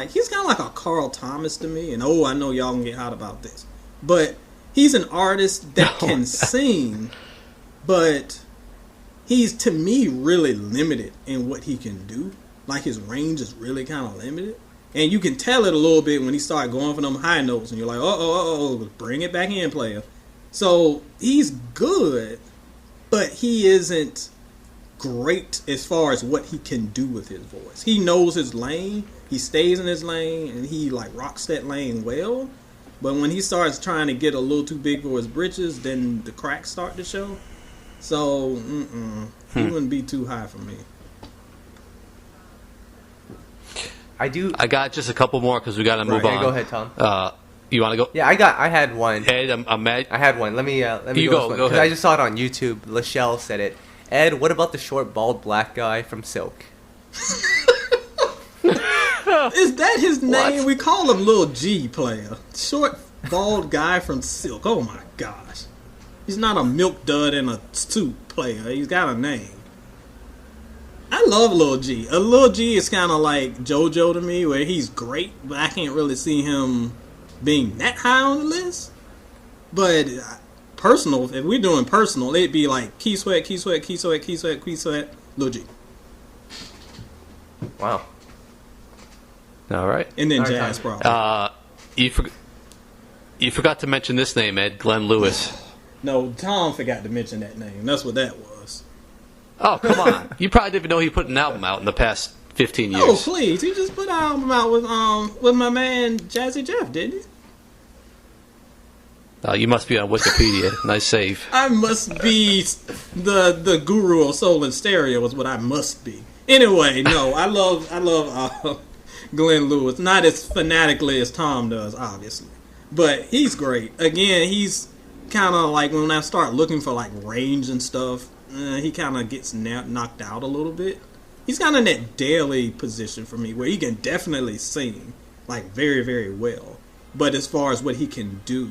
like a Carl Thomas to me. And I know y'all can get hot about this, but he's an artist that can sing, but he's, to me, really limited in what he can do. Like, his range is really kind of limited. And you can tell it a little bit when he started going for them high notes, and you're like, bring it back in, player. So he's good, but he isn't great as far as what he can do with his voice. He knows his lane, he stays in his lane, and he rocks that lane well. But when he starts trying to get a little too big for his britches, then the cracks start to show. So he wouldn't be too high for me. I got just a couple more because we got to move on. Go ahead, Tom. You want to go? Yeah, I had one. Ed, I'm mad. I had one. Let me You go ahead. Because I just saw it on YouTube. Lachelle said it. Ed, what about the short, bald, black guy from Silk? Is that his name? What? We call him Lil G, player. Short, bald guy from Silk. Oh my gosh. He's not a milk dud in a suit, player. He's got a name. I love Lil G. Lil G is kind of like JoJo to me, where he's great, but I can't really see him being that high on the list. But personal, if we're doing personal, it'd be like Key Sweat, Key Sweat, Key Sweat, Key Sweat, Key Sweat, Lil G. Wow. All right. And then All right, Jazz, Tom. probably. You forgot to mention this name, Ed. Glenn Lewis. No, Tom forgot to mention that name. That's what that was. Oh, come on. You probably didn't even know he put an album out in the past 15 years. Oh, please. He just put an album out with my man Jazzy Jeff, didn't he? You must be on Wikipedia. Nice save. I must be the guru of soul and stereo is what I must be. Anyway, no, I love Glenn Lewis. Not as fanatically as Tom does, obviously. But he's great. Again, he's kind of like, when I start looking for range and stuff, he kind of gets knocked out a little bit. He's kind of in that daily position for me where he can definitely sing very, very well. But as far as what he can do,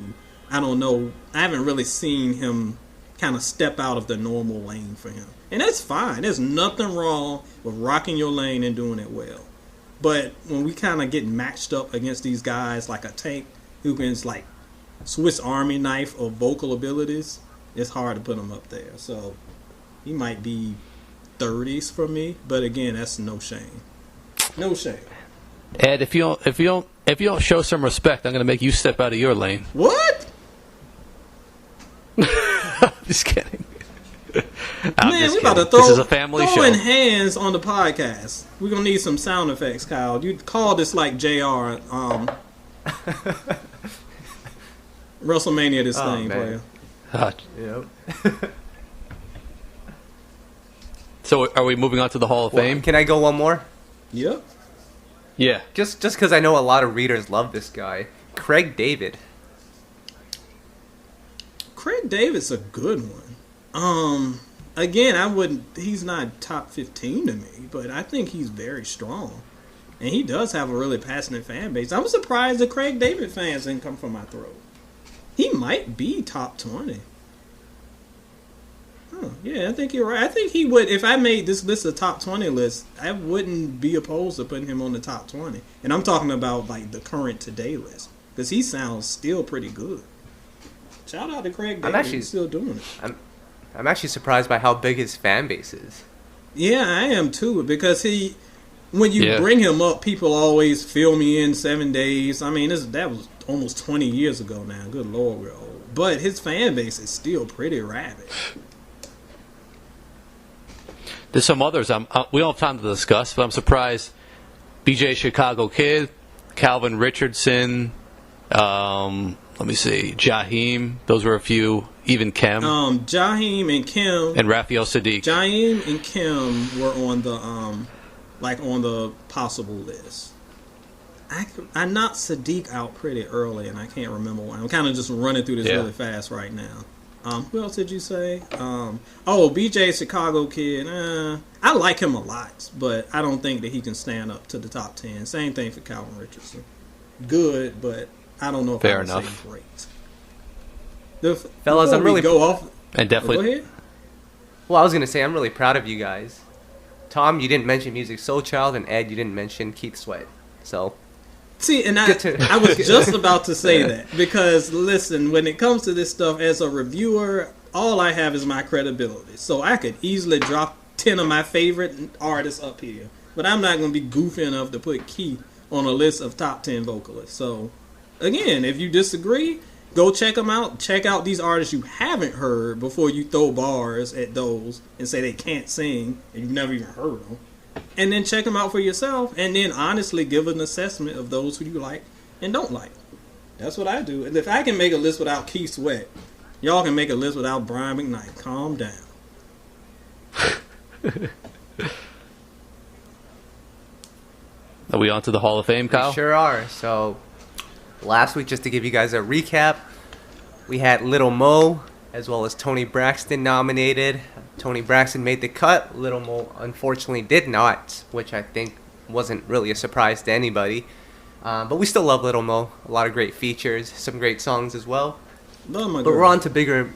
I don't know. I haven't really seen him kind of step out of the normal lane for him. And that's fine. There's nothing wrong with rocking your lane and doing it well. But when we kind of get matched up against these guys like a Tank who can Swiss Army knife of vocal abilities, it's hard to put him up there. So he might be 30s for me, but again, that's no shame. No shame. Ed, if you don't show some respect, I'm going to make you step out of your lane. What? Just kidding. Man, we about to this is a family show. throwing hands on the podcast. We're gonna need some sound effects, Kyle. You call this like JR WrestleMania this thing, player. Yep. So are we moving on to the Hall of Fame? Can I go one more? Yep. Yeah. Just because I know a lot of readers love this guy. Craig David. Craig David's a good one. Again, he's not top 15 to me, but I think he's very strong. And he does have a really passionate fan base. I'm surprised the Craig David fans didn't come from my throat. He might be top 20. Yeah, I think you're right. I think he would. If I made this list a top 20 list, I wouldn't be opposed to putting him on the top 20. And I'm talking about like the current today list, because he sounds still pretty good. Shout out to Craig David. He's still doing it. I'm actually surprised by how big his fan base is. Yeah, I am too, because when you bring him up, people always fill me in 7 days. I mean, that was almost 20 years ago now. Good Lord, we're old. But his fan base is still pretty rabid. There's some others we don't have time to discuss, but I'm surprised. BJ Chicago Kid, Calvin Richardson, let me see, Jaheim. Those were a few. Even Kim. Jaheim and Kim. And Raphael Sadiq. Jaheim and Kim were on the on the possible list. I knocked Sadiq out pretty early, and I can't remember why. I'm kind of just running through this really fast right now. Who else did you say? BJ Chicago Kid. I like him a lot, but I don't think that he can stand up to the top 10. Same thing for Calvin Richardson. Good, but I don't know if I would say great. Fellas, I'm really and definitely. Go ahead. Well, I was gonna say I'm really proud of you guys. Tom, you didn't mention Musiq Soulchild, and Ed, you didn't mention Keith Sweat. So. See, and I was just about to say that, because listen, when it comes to this stuff, as a reviewer, all I have is my credibility. So I could easily drop 10 of my favorite artists up here, but I'm not going to be goofy enough to put Keith on a list of top 10 vocalists. So again, if you disagree, go check them out. Check out these artists you haven't heard before you throw bars at those and say they can't sing and you've never even heard them. And then check them out for yourself, and then honestly give an assessment of those who you like and don't like. That's what I do. And if I can make a list without Keith Sweat, y'all can make a list without Brian McKnight. Calm down. Are we on to the Hall of Fame, Kyle? We sure are. So, last week, just to give you guys a recap, we had Little Mo as well as Tony Braxton nominated. Tony Braxton made the cut. Little Mo unfortunately did not, which I think wasn't really a surprise to anybody. But we still love Little Mo. A lot of great features, some great songs as well. But we're on to bigger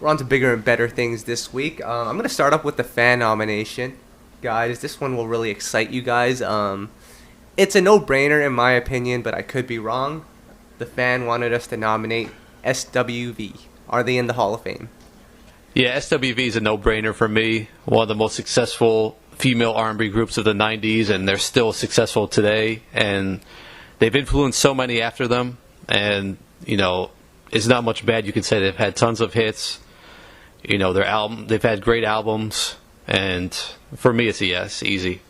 and better things this week. I'm going to start off with the fan nomination. Guys, this one will really excite you guys. It's a no-brainer in my opinion, but I could be wrong. The fan wanted us to nominate SWV. Are they in the Hall of Fame? Yeah, SWV is a no-brainer for me. One of the most successful female R&B groups of the 90s, and they're still successful today. And they've influenced so many after them. And, it's not much bad you could say. They've had tons of hits. They've had great albums. And for me, it's a yes, easy.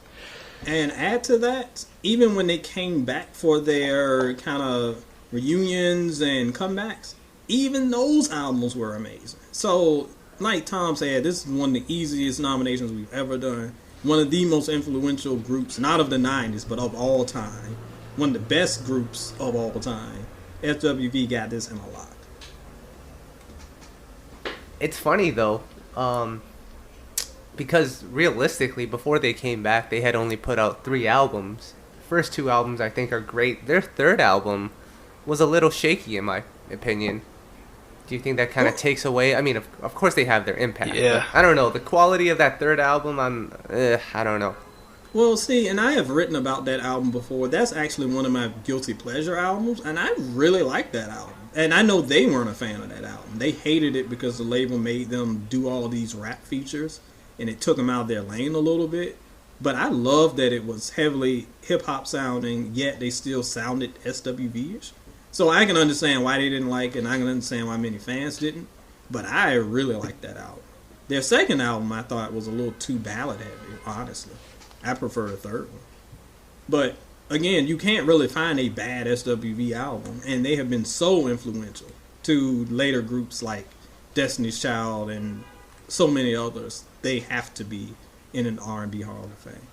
And add to that, even when they came back for their kind of reunions and comebacks, even those albums were amazing. So, like Tom said, this is one of the easiest nominations we've ever done. One of the most influential groups, not of the 90s, but of all time. One of the best groups of all time. SWV got this in a lot. It's funny, though, because realistically, before they came back, they had only put out 3 albums. The first 2 albums, I think, are great. Their third album was a little shaky, in my opinion. Do you think that kind of takes away? I mean, of course they have their impact. Yeah. I don't know. The quality of that third album, I don't know. Well, see, and I have written about that album before. That's actually one of my guilty pleasure albums, and I really like that album. And I know they weren't a fan of that album. They hated it because the label made them do all these rap features, and it took them out of their lane a little bit. But I love that it was heavily hip-hop sounding, yet they still sounded SWV-ish. So I can understand why they didn't like it, and I can understand why many fans didn't. But I really like that album. Their second album I thought was a little too ballad heavy, honestly. I prefer the third one. But again, you can't really find a bad SWV album, and they have been so influential to later groups like Destiny's Child and so many others. They have to be in an R&B Hall of Fame.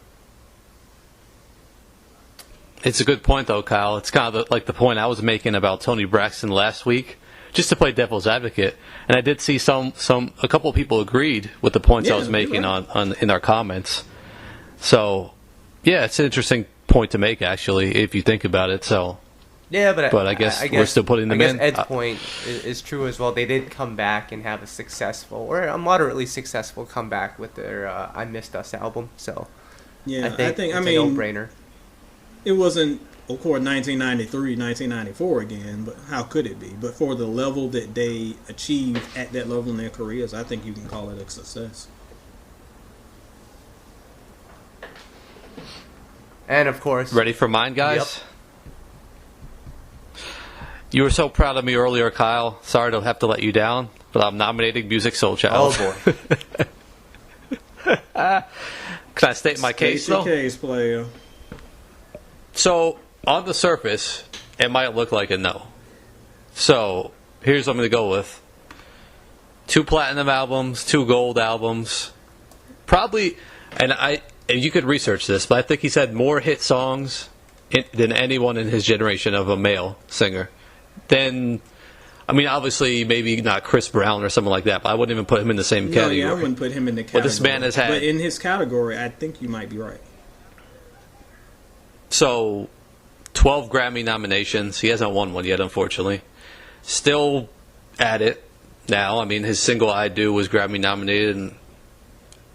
It's a good point, though, Kyle. It's kind of like the point I was making about Tony Braxton last week, just to play devil's advocate. And I did see a couple of people agreed with the points I was making on in our comments. So, yeah, it's an interesting point to make, actually, if you think about it. So, yeah, but I guess we're still putting them in. Ed's point is true as well. They did come back and have a successful, or a moderately successful comeback with their I Missed Us album. So, yeah, I think it's a no-brainer. It wasn't, of course, 1993, 1994 again, but how could it be? But for the level that they achieved at that level in their careers, I think you can call it a success. And, of course... Ready for mine, guys? Yep. You were so proud of me earlier, Kyle. Sorry to have to let you down, but I'm nominating Musiq Soulchild. Oh, boy. Can I state my case, though? State your case, player. So, on the surface, it might look like a no. So, here's what I'm going to go with. 2 platinum albums, 2 gold albums. Probably, and you could research this, but I think he's had more hit songs than anyone in his generation of a male singer. Then, I mean, obviously, maybe not Chris Brown or something like that, but I wouldn't even put him in the same category. No, yeah, I wouldn't put him in the category. But this man has had... But in his category, I think you might be right. So, 12 Grammy nominations. He hasn't won one yet, unfortunately. Still at it now. I mean, his single I Do was Grammy nominated and I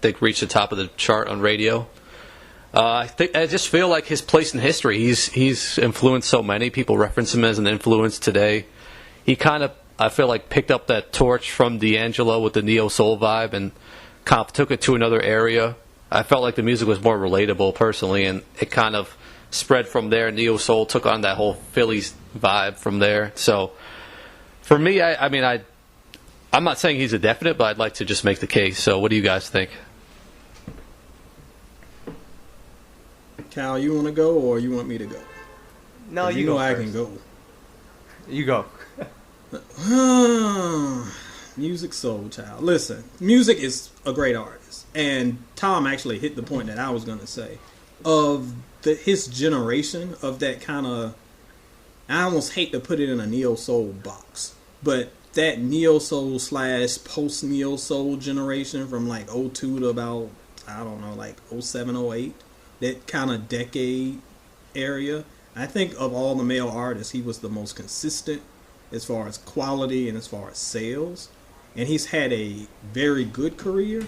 think reached the top of the chart on radio. I just feel like his place in history. He's influenced so many. People reference him as an influence today. He kind of, I feel like, picked up that torch from D'Angelo with the neo-soul vibe and kind of took it to another area. I felt like the music was more relatable, personally, and it kind of spread from there. Neo soul took on that whole Phillies vibe from there. So for me, I'm not saying he's a definite, but I'd like to just make the case. So what do you guys think? Cal, you want to go or you want me to go? No, you go. I first. can go. You go. Musiq Soulchild. Listen, Musiq is a great artist, and Tom actually hit the point that I was going to say of his generation of that kind of, I almost hate to put it in a neo-soul box, but that neo-soul / post-neo-soul generation from like 02 to about, I don't know, like 07, 08, that kind of decade area. I think of all the male artists, he was the most consistent as far as quality and as far as sales, and he's had a very good career.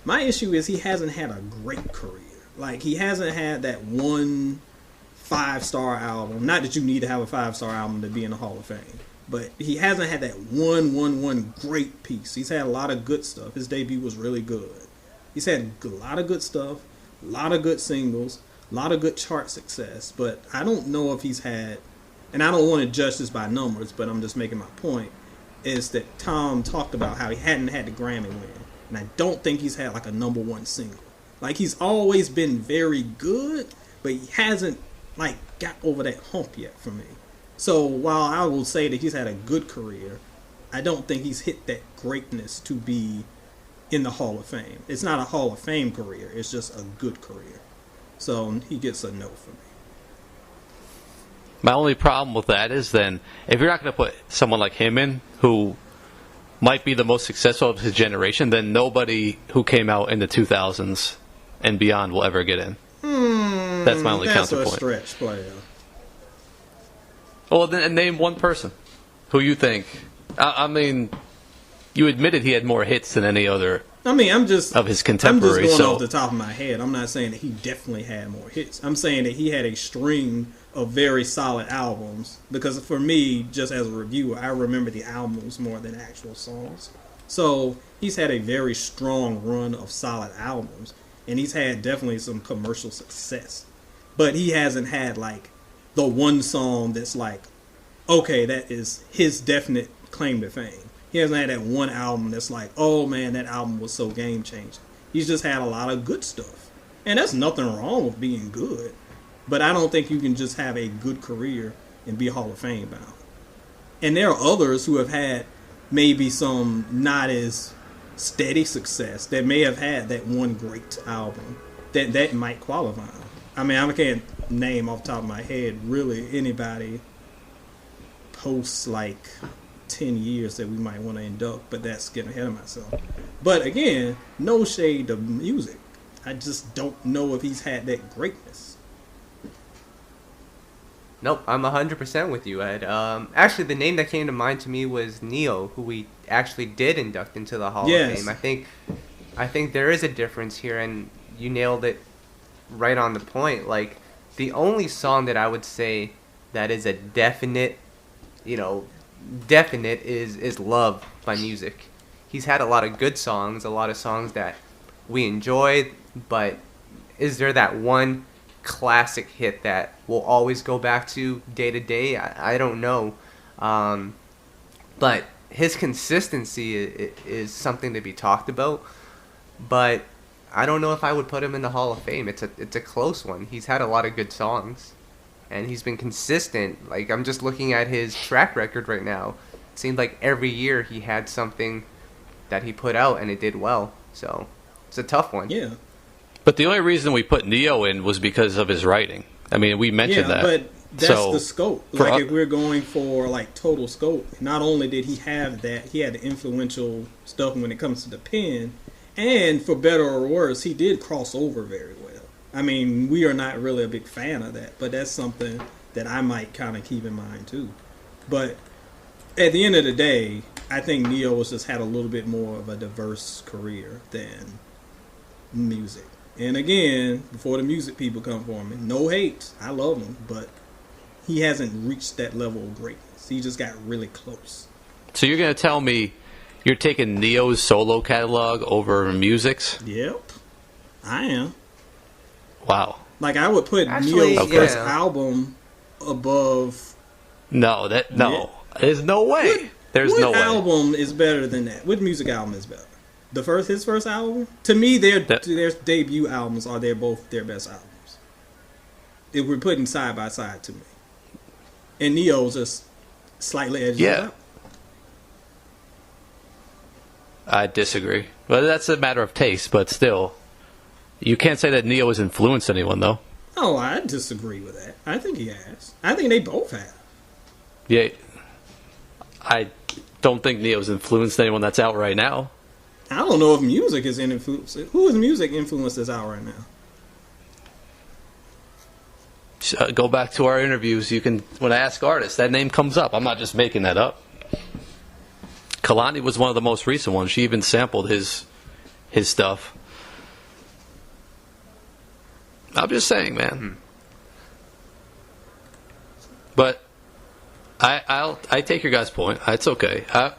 My issue is he hasn't had a great career. Like, he hasn't had that one 5-star album. Not that you need to have a 5-star album to be in the Hall of Fame, but he hasn't had that one great piece. He's had a lot of good stuff. His debut was really good. He's had a lot of good stuff, a lot of good singles, a lot of good chart success, but I don't know if he's had, and I don't want to judge this by numbers, but I'm just making my point, is that Tom talked about how he hadn't had the Grammy win, and I don't think he's had like a #1 single. Like, he's always been very good, but he hasn't, like, got over that hump yet for me. So, while I will say that he's had a good career, I don't think he's hit that greatness to be in the Hall of Fame. It's not a Hall of Fame career. It's just a good career. So, he gets a no for me. My only problem with that is then, if you're not going to put someone like him in, who might be the most successful of his generation, then nobody who came out in the 2000s and beyond will ever get in. That's my only counterpoint. That's a stretch, player. Well, then name one person who you think. I mean, you admitted he had more hits than any other. I mean, of his contemporaries. I'm just going off the top of my head. I'm not saying that he definitely had more hits. I'm saying that he had a string of very solid albums. Because for me, just as a reviewer, I remember the albums more than actual songs. So he's had a very strong run of solid albums. And he's had definitely some commercial success. But he hasn't had like the one song that's like, okay, that is his definite claim to fame. He hasn't had that one album that's like, oh man, that album was so game changing. He's just had a lot of good stuff. And that's nothing wrong with being good. But I don't think you can just have a good career and be Hall of Fame bound. And there are others who have had maybe some not as steady success that may have had that one great album that might qualify. I mean, I can't name off the top of my head really anybody post like 10 years that we might want to induct, but that's getting ahead of myself. But again, no shade to Musiq. I just don't know if he's had that greatness. Nope, I'm 100% with you, Ed. Actually, the name that came to mind to me was Neo, who we actually did induct into the Hall of Fame. I think there is a difference here, and you nailed it right on the point. Like, the only song that I would say that is a definite is Love by Musiq. He's had a lot of good songs, a lot of songs that we enjoyed, but is there that one classic hit that we'll always go back to day to day? I don't know. But his consistency is something to be talked about. But I don't know if I would put him in the Hall of Fame. It's a close one. He's had a lot of good songs, and he's been consistent. Like, I'm just looking at his track record right now. It seemed like every year he had something that he put out, and it did well. So it's a tough one. Yeah. But the only reason we put Neo in was because of his writing. I mean, we mentioned that. Yeah, but that's the scope. Like, if we're going for, like, total scope, not only did he have that, he had the influential stuff when it comes to the pen, and for better or worse, he did cross over very well. I mean, we are not really a big fan of that, but that's something that I might kind of keep in mind, too. But at the end of the day, I think Neo has just had a little bit more of a diverse career than Musiq. And again, before the Musiq people come for me, no hate, I love him, but he hasn't reached that level of greatness. He just got really close. So you're going to tell me you're taking Neo's solo catalog over Musiq's? Yep, I am. Wow. Like, I would put Neo's first album above... No. There's no way. What album is better than that? What Musiq album is better? His first album? To me, their debut albums are both their best albums. If we're putting side by side to me. And Neo's just slightly edges up. I disagree. Well, that's a matter of taste, but still. You can't say that Neo has influenced anyone, though. Oh, I disagree with that. I think he has. I think they both have. Yeah. I don't think Neo's influenced anyone that's out right now. I don't know if Musiq is influenced. Who is Musiq influenced that's out right now? Go back to our interviews. You can, when I ask artists, that name comes up. I'm not just making that up. Kalani was one of the most recent ones. She even sampled his stuff. I'm just saying, man. But I take your guys' point. It's okay. I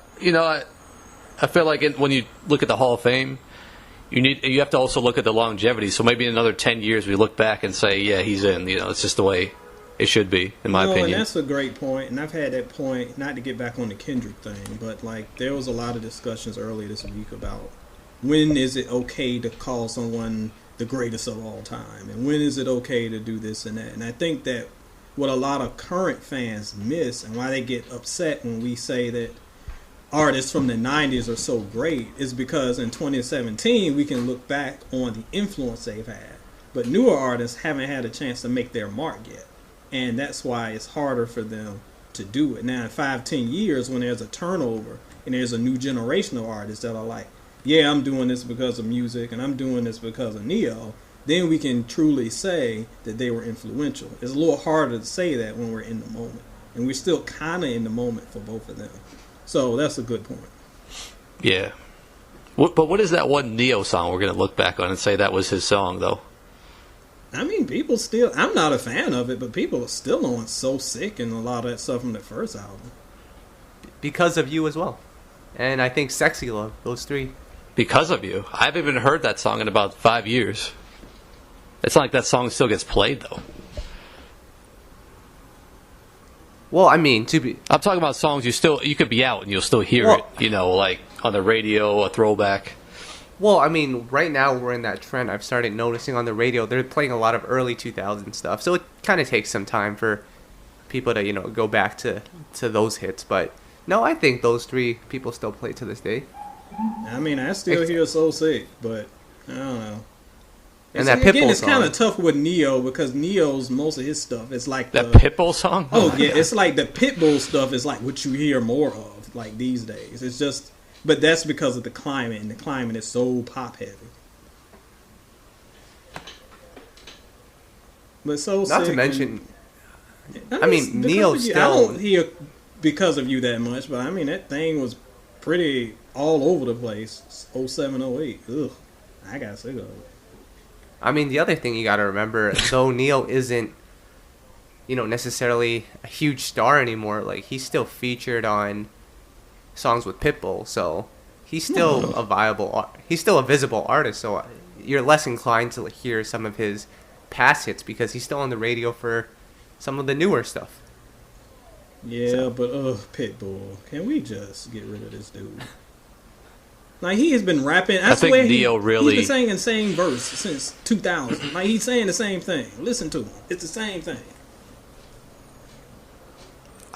feel like when you look at the Hall of Fame, you have to also look at the longevity. So maybe in another 10 years we look back and say, yeah, he's in. It's just the way it should be, in my opinion. And that's a great point. And I've had that point, not to get back on the Kendrick thing, but like there was a lot of discussions earlier this week about when is it okay to call someone the greatest of all time, and when is it okay to do this and that. And I think that what a lot of current fans miss and why they get upset when we say that artists from the 90s are so great is because in 2017 we can look back on the influence they've had, but newer artists haven't had a chance to make their mark yet, and that's why it's harder for them to do it. Now in 5-10 years, when there's a turnover and there's a new generation of artists that are like, yeah, I'm doing this because of Musiq and I'm doing this because of Neo, then we can truly say that they were influential. It's a little harder to say that when we're in the moment, and we're still kind of in the moment for both of them. So that's a good point. Yeah. But what is that one Neo song we're going to look back on and say that was his song, though? I mean, people still... I'm not a fan of it, but people are still on So Sick and a lot of that stuff from the first album. Because of You as well. And I think Sexy Love, those three. Because of You? I haven't even heard that song in about 5 years. It's not like that song still gets played, though. Well, I mean, to be I'm talking about songs you could be out and you'll still hear Well- it, like on the radio, a throwback. well, I mean, right now we're in that trend. I've started noticing on the radio they're playing a lot of early 2000 stuff, so it kind of takes some time for people to go back to those hits. But no, I think those three people still play to this day. I mean, I still hear So Sick, but I don't know. And that again, Pitbull it's kind of song. tough with Neo because Neo's most of his stuff is like That the Pitbull song? oh yeah, it's like the Pitbull stuff is like what you hear more of like these days. It's just, but that's because of the climate, and the climate is so pop heavy. But So Not Sick to mention, and, I mean, because Neo of you, still- I don't hear because of you that much, but I mean that thing was pretty all over the place. 07, 08. Ugh, I got sick of it. I mean, the other thing you got to remember, though Neo isn't, necessarily a huge star anymore. Like, he's still featured on songs with Pitbull, so he's still he's still a visible artist. So you're less inclined to hear some of his past hits because he's still on the radio for some of the newer stuff. Yeah, but Pitbull, can we just get rid of this dude? Like, he has been rapping. I think swear Neo really- he's been saying the same verse since 2000. Like, he's saying the same thing. Listen to him. It's the same thing.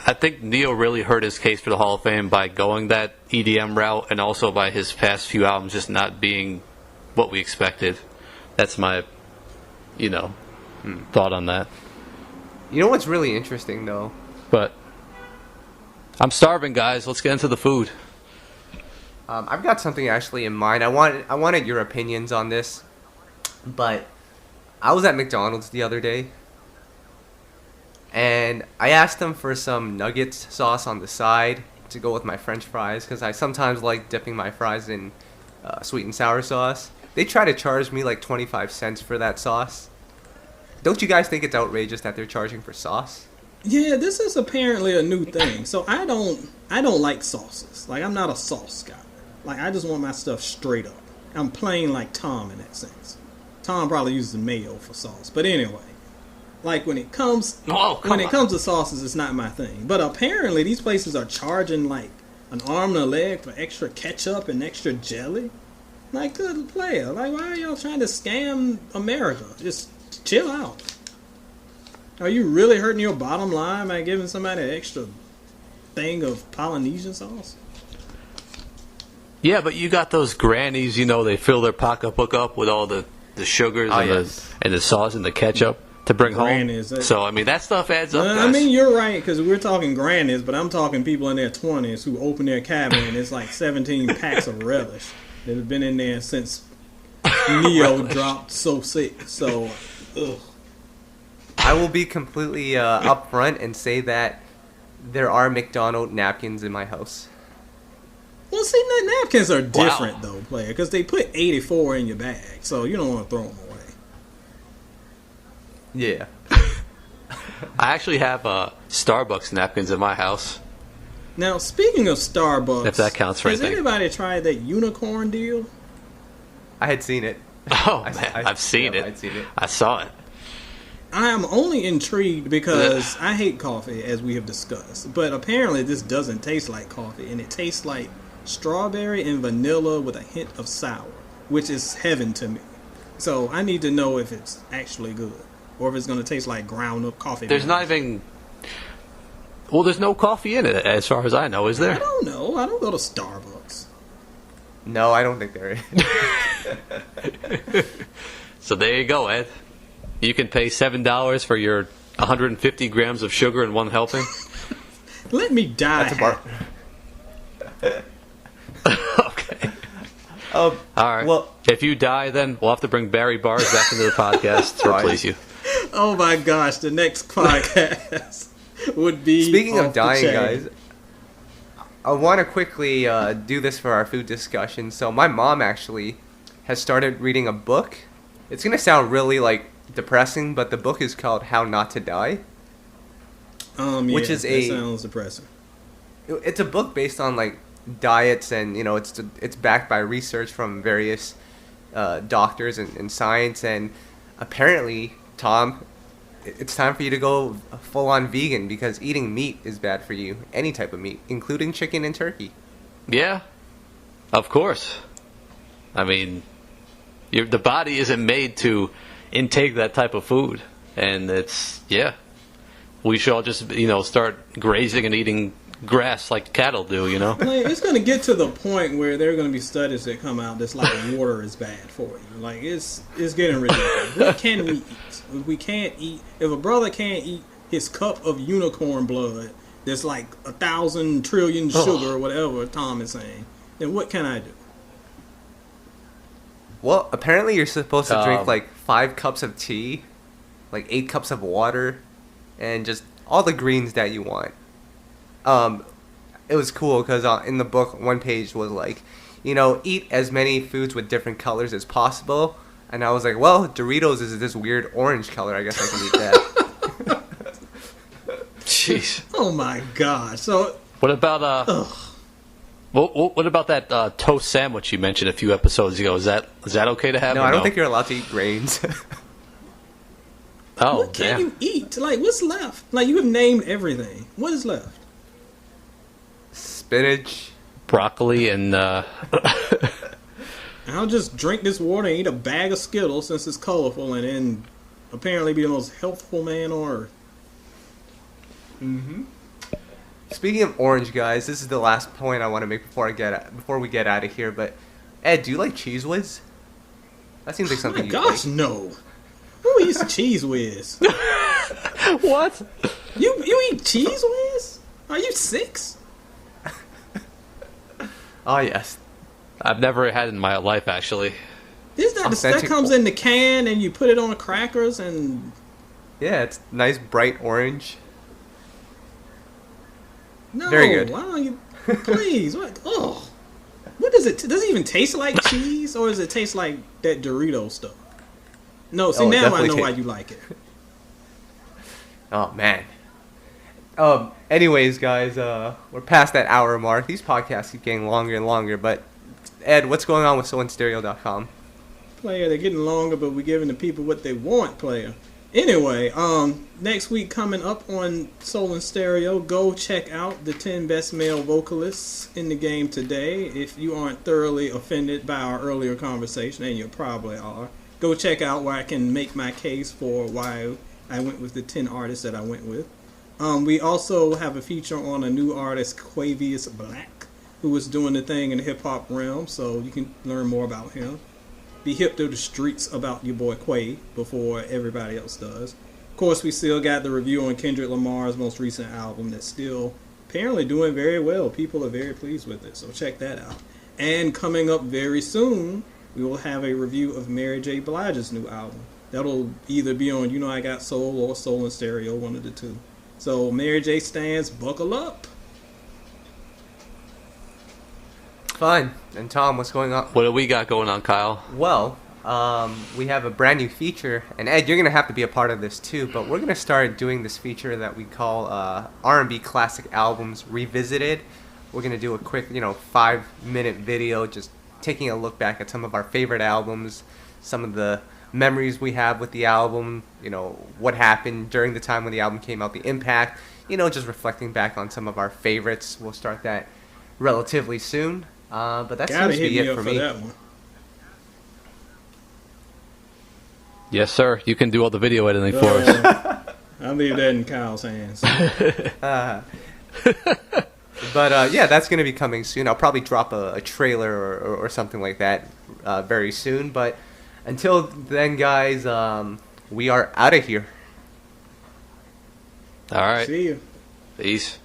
I think Neo really hurt his case for the Hall of Fame by going that EDM route, and also by his past few albums just not being what we expected. That's my, thought on that. You know what's really interesting, though? But I'm starving, guys. Let's get into the food. I've got something actually in mind. I wanted your opinions on this, but I was at McDonald's the other day, and I asked them for some nuggets sauce on the side to go with my French fries because I sometimes like dipping my fries in sweet and sour sauce. They try to charge me like 25 cents for that sauce. Don't you guys think it's outrageous that they're charging for sauce? Yeah, this is apparently a new thing. So I don't like sauces. Like, I'm not a sauce guy. Like, I just want my stuff straight up. I'm plain like Tom in that sense. Tom probably uses mayo for sauce. But anyway, like when it comes to sauces, it's not my thing. But apparently these places are charging like an arm and a leg for extra ketchup and extra jelly. Like, good player. Like, why are y'all trying to scam America? Just chill out. Are you really hurting your bottom line by giving somebody an extra thing of Polynesian sauce? Yeah, but you got those grannies, they fill their pocketbook up with all the sugars and the sauce and the ketchup to bring Grannies, home. So, I mean, that stuff adds up, guys. I mean, you're right, because we're talking grannies, but I'm talking people in their 20s who open their cabinet and it's like 17 packs of relish that have been in there since Neo dropped So Sick. So, ugh. I will be completely upfront and say that there are McDonald's napkins in my house. Well, see, napkins are different, though, player, because they put 84 in your bag, so you don't want to throw them away. Yeah. I actually have Starbucks napkins in my house. Now, speaking of Starbucks, If that counts for has anything. anybody tried that unicorn deal? I had seen it. Oh, man, I've seen it. I'd seen it. I saw it. I am only intrigued because I hate coffee, as we have discussed. But apparently this doesn't taste like coffee, and it tastes like strawberry and vanilla with a hint of sour, which is heaven to me. So I need to know if it's actually good, or if it's going to taste like ground up coffee. There's not even... Well, there's no coffee in it, as far as I know, is I there? don't know. I don't go to Starbucks. No, I don't think there is. So there you go, Ed. You can pay $7 for your 150 grams of sugar in one helping. Let me die. That's a bar. Okay. All All right. Well, if you die, then we'll have to bring Barry Bars back into the podcast to replace you. Oh my gosh, the next podcast would be. speaking off of the dying, chain. guys, I want to quickly do this for our food discussion. So my mom actually has started reading a book. It's gonna sound really depressing, but the book is called How Not to Die. Yeah, which is that sounds depressing. It's a book based on diets, and it's backed by research from various doctors and science. And apparently, Tom, it's time for you to go full on vegan because eating meat is bad for you. Any type of meat, including chicken and turkey. Yeah, of course. I mean, the body isn't made to intake that type of food, and we should all just start grazing and eating grass like cattle do. It's going to get to the point where there are going to be studies that come out that's like water is bad for you. Like it's getting ridiculous. What can we eat? If we can't eat, if a brother can't eat his cup of unicorn blood that's like 1,000 trillion sugar or whatever Tom is saying, then what can I do? Well, apparently you're supposed to drink like 5 cups of tea, like 8 cups of water, and just all the greens that you want. It was cool because in the book, one page was like, eat as many foods with different colors as possible. And I was like, well, Doritos is this weird orange color. I guess I can eat that. Jeez. Oh my God. So what about what about that toast sandwich you mentioned a few episodes ago? Is that okay to have? No, I don't think you're allowed to eat grains. Oh, what can you eat? Like, what's left? Like, you have named everything. What is left? Spinach, broccoli, and I'll just drink this water and eat a bag of Skittles since it's colorful, and then apparently be the most healthful man on earth. Mm-hmm. Speaking of orange, guys, this is the last point I want to make before we get out of here. But Ed, do you like Cheese Whiz? That seems like something. Oh my gosh, no! Who eats Cheese Whiz? What? You eat Cheese Whiz? Are you 6? Oh yes. I've never had it in my life, actually. Is that that comes in the can and you put it on crackers and? Yeah, it's nice bright orange. No, very good. Why don't you? Please, what? Oh, what does it? Does it even taste like cheese, or does it taste like that Dorito stuff? No, see now I know why you like it. Oh man. Anyways, guys, we're past that hour mark. These podcasts keep getting longer and longer, but Ed, what's going on with soulandstereo.com? Player, they're getting longer, but we're giving the people what they want, player. Anyway, next week coming up on Soul and Stereo, go check out the 10 best male vocalists in the game today. If you aren't thoroughly offended by our earlier conversation, and you probably are, go check out where I can make my case for why I went with the 10 artists that I went with. We also have a feature on a new artist, Quavious Black, who is doing the thing in the hip-hop realm, so you can learn more about him. Be hip to the streets about your boy Quay before everybody else does. Of course, we still got the review on Kendrick Lamar's most recent album that's still apparently doing very well. People are very pleased with it, so check that out. And coming up very soon, we will have a review of Mary J. Blige's new album. That'll either be on You Know I Got Soul or Soul and Stereo, one of the two. So Mary J. stands, buckle up. Fine. And Tom, what's going on? What do we got going on, Kyle? Well, we have a brand new feature, and Ed, you're going to have to be a part of this too, but we're going to start doing this feature that we call R&B Classic Albums Revisited. We're going to do a quick, 5-minute video just taking a look back at some of our favorite albums, some of the memories we have with the album, what happened during the time when the album came out, the impact, just reflecting back on some of our favorites. We'll start that relatively soon. But that seems to be it for me. That one. Yes, sir. You can do all the video editing for us. I'll leave that in Kyle's hands. But yeah, that's going to be coming soon. I'll probably drop a trailer or something like that very soon. But until then, guys, we are out of here. All right. See you. Peace.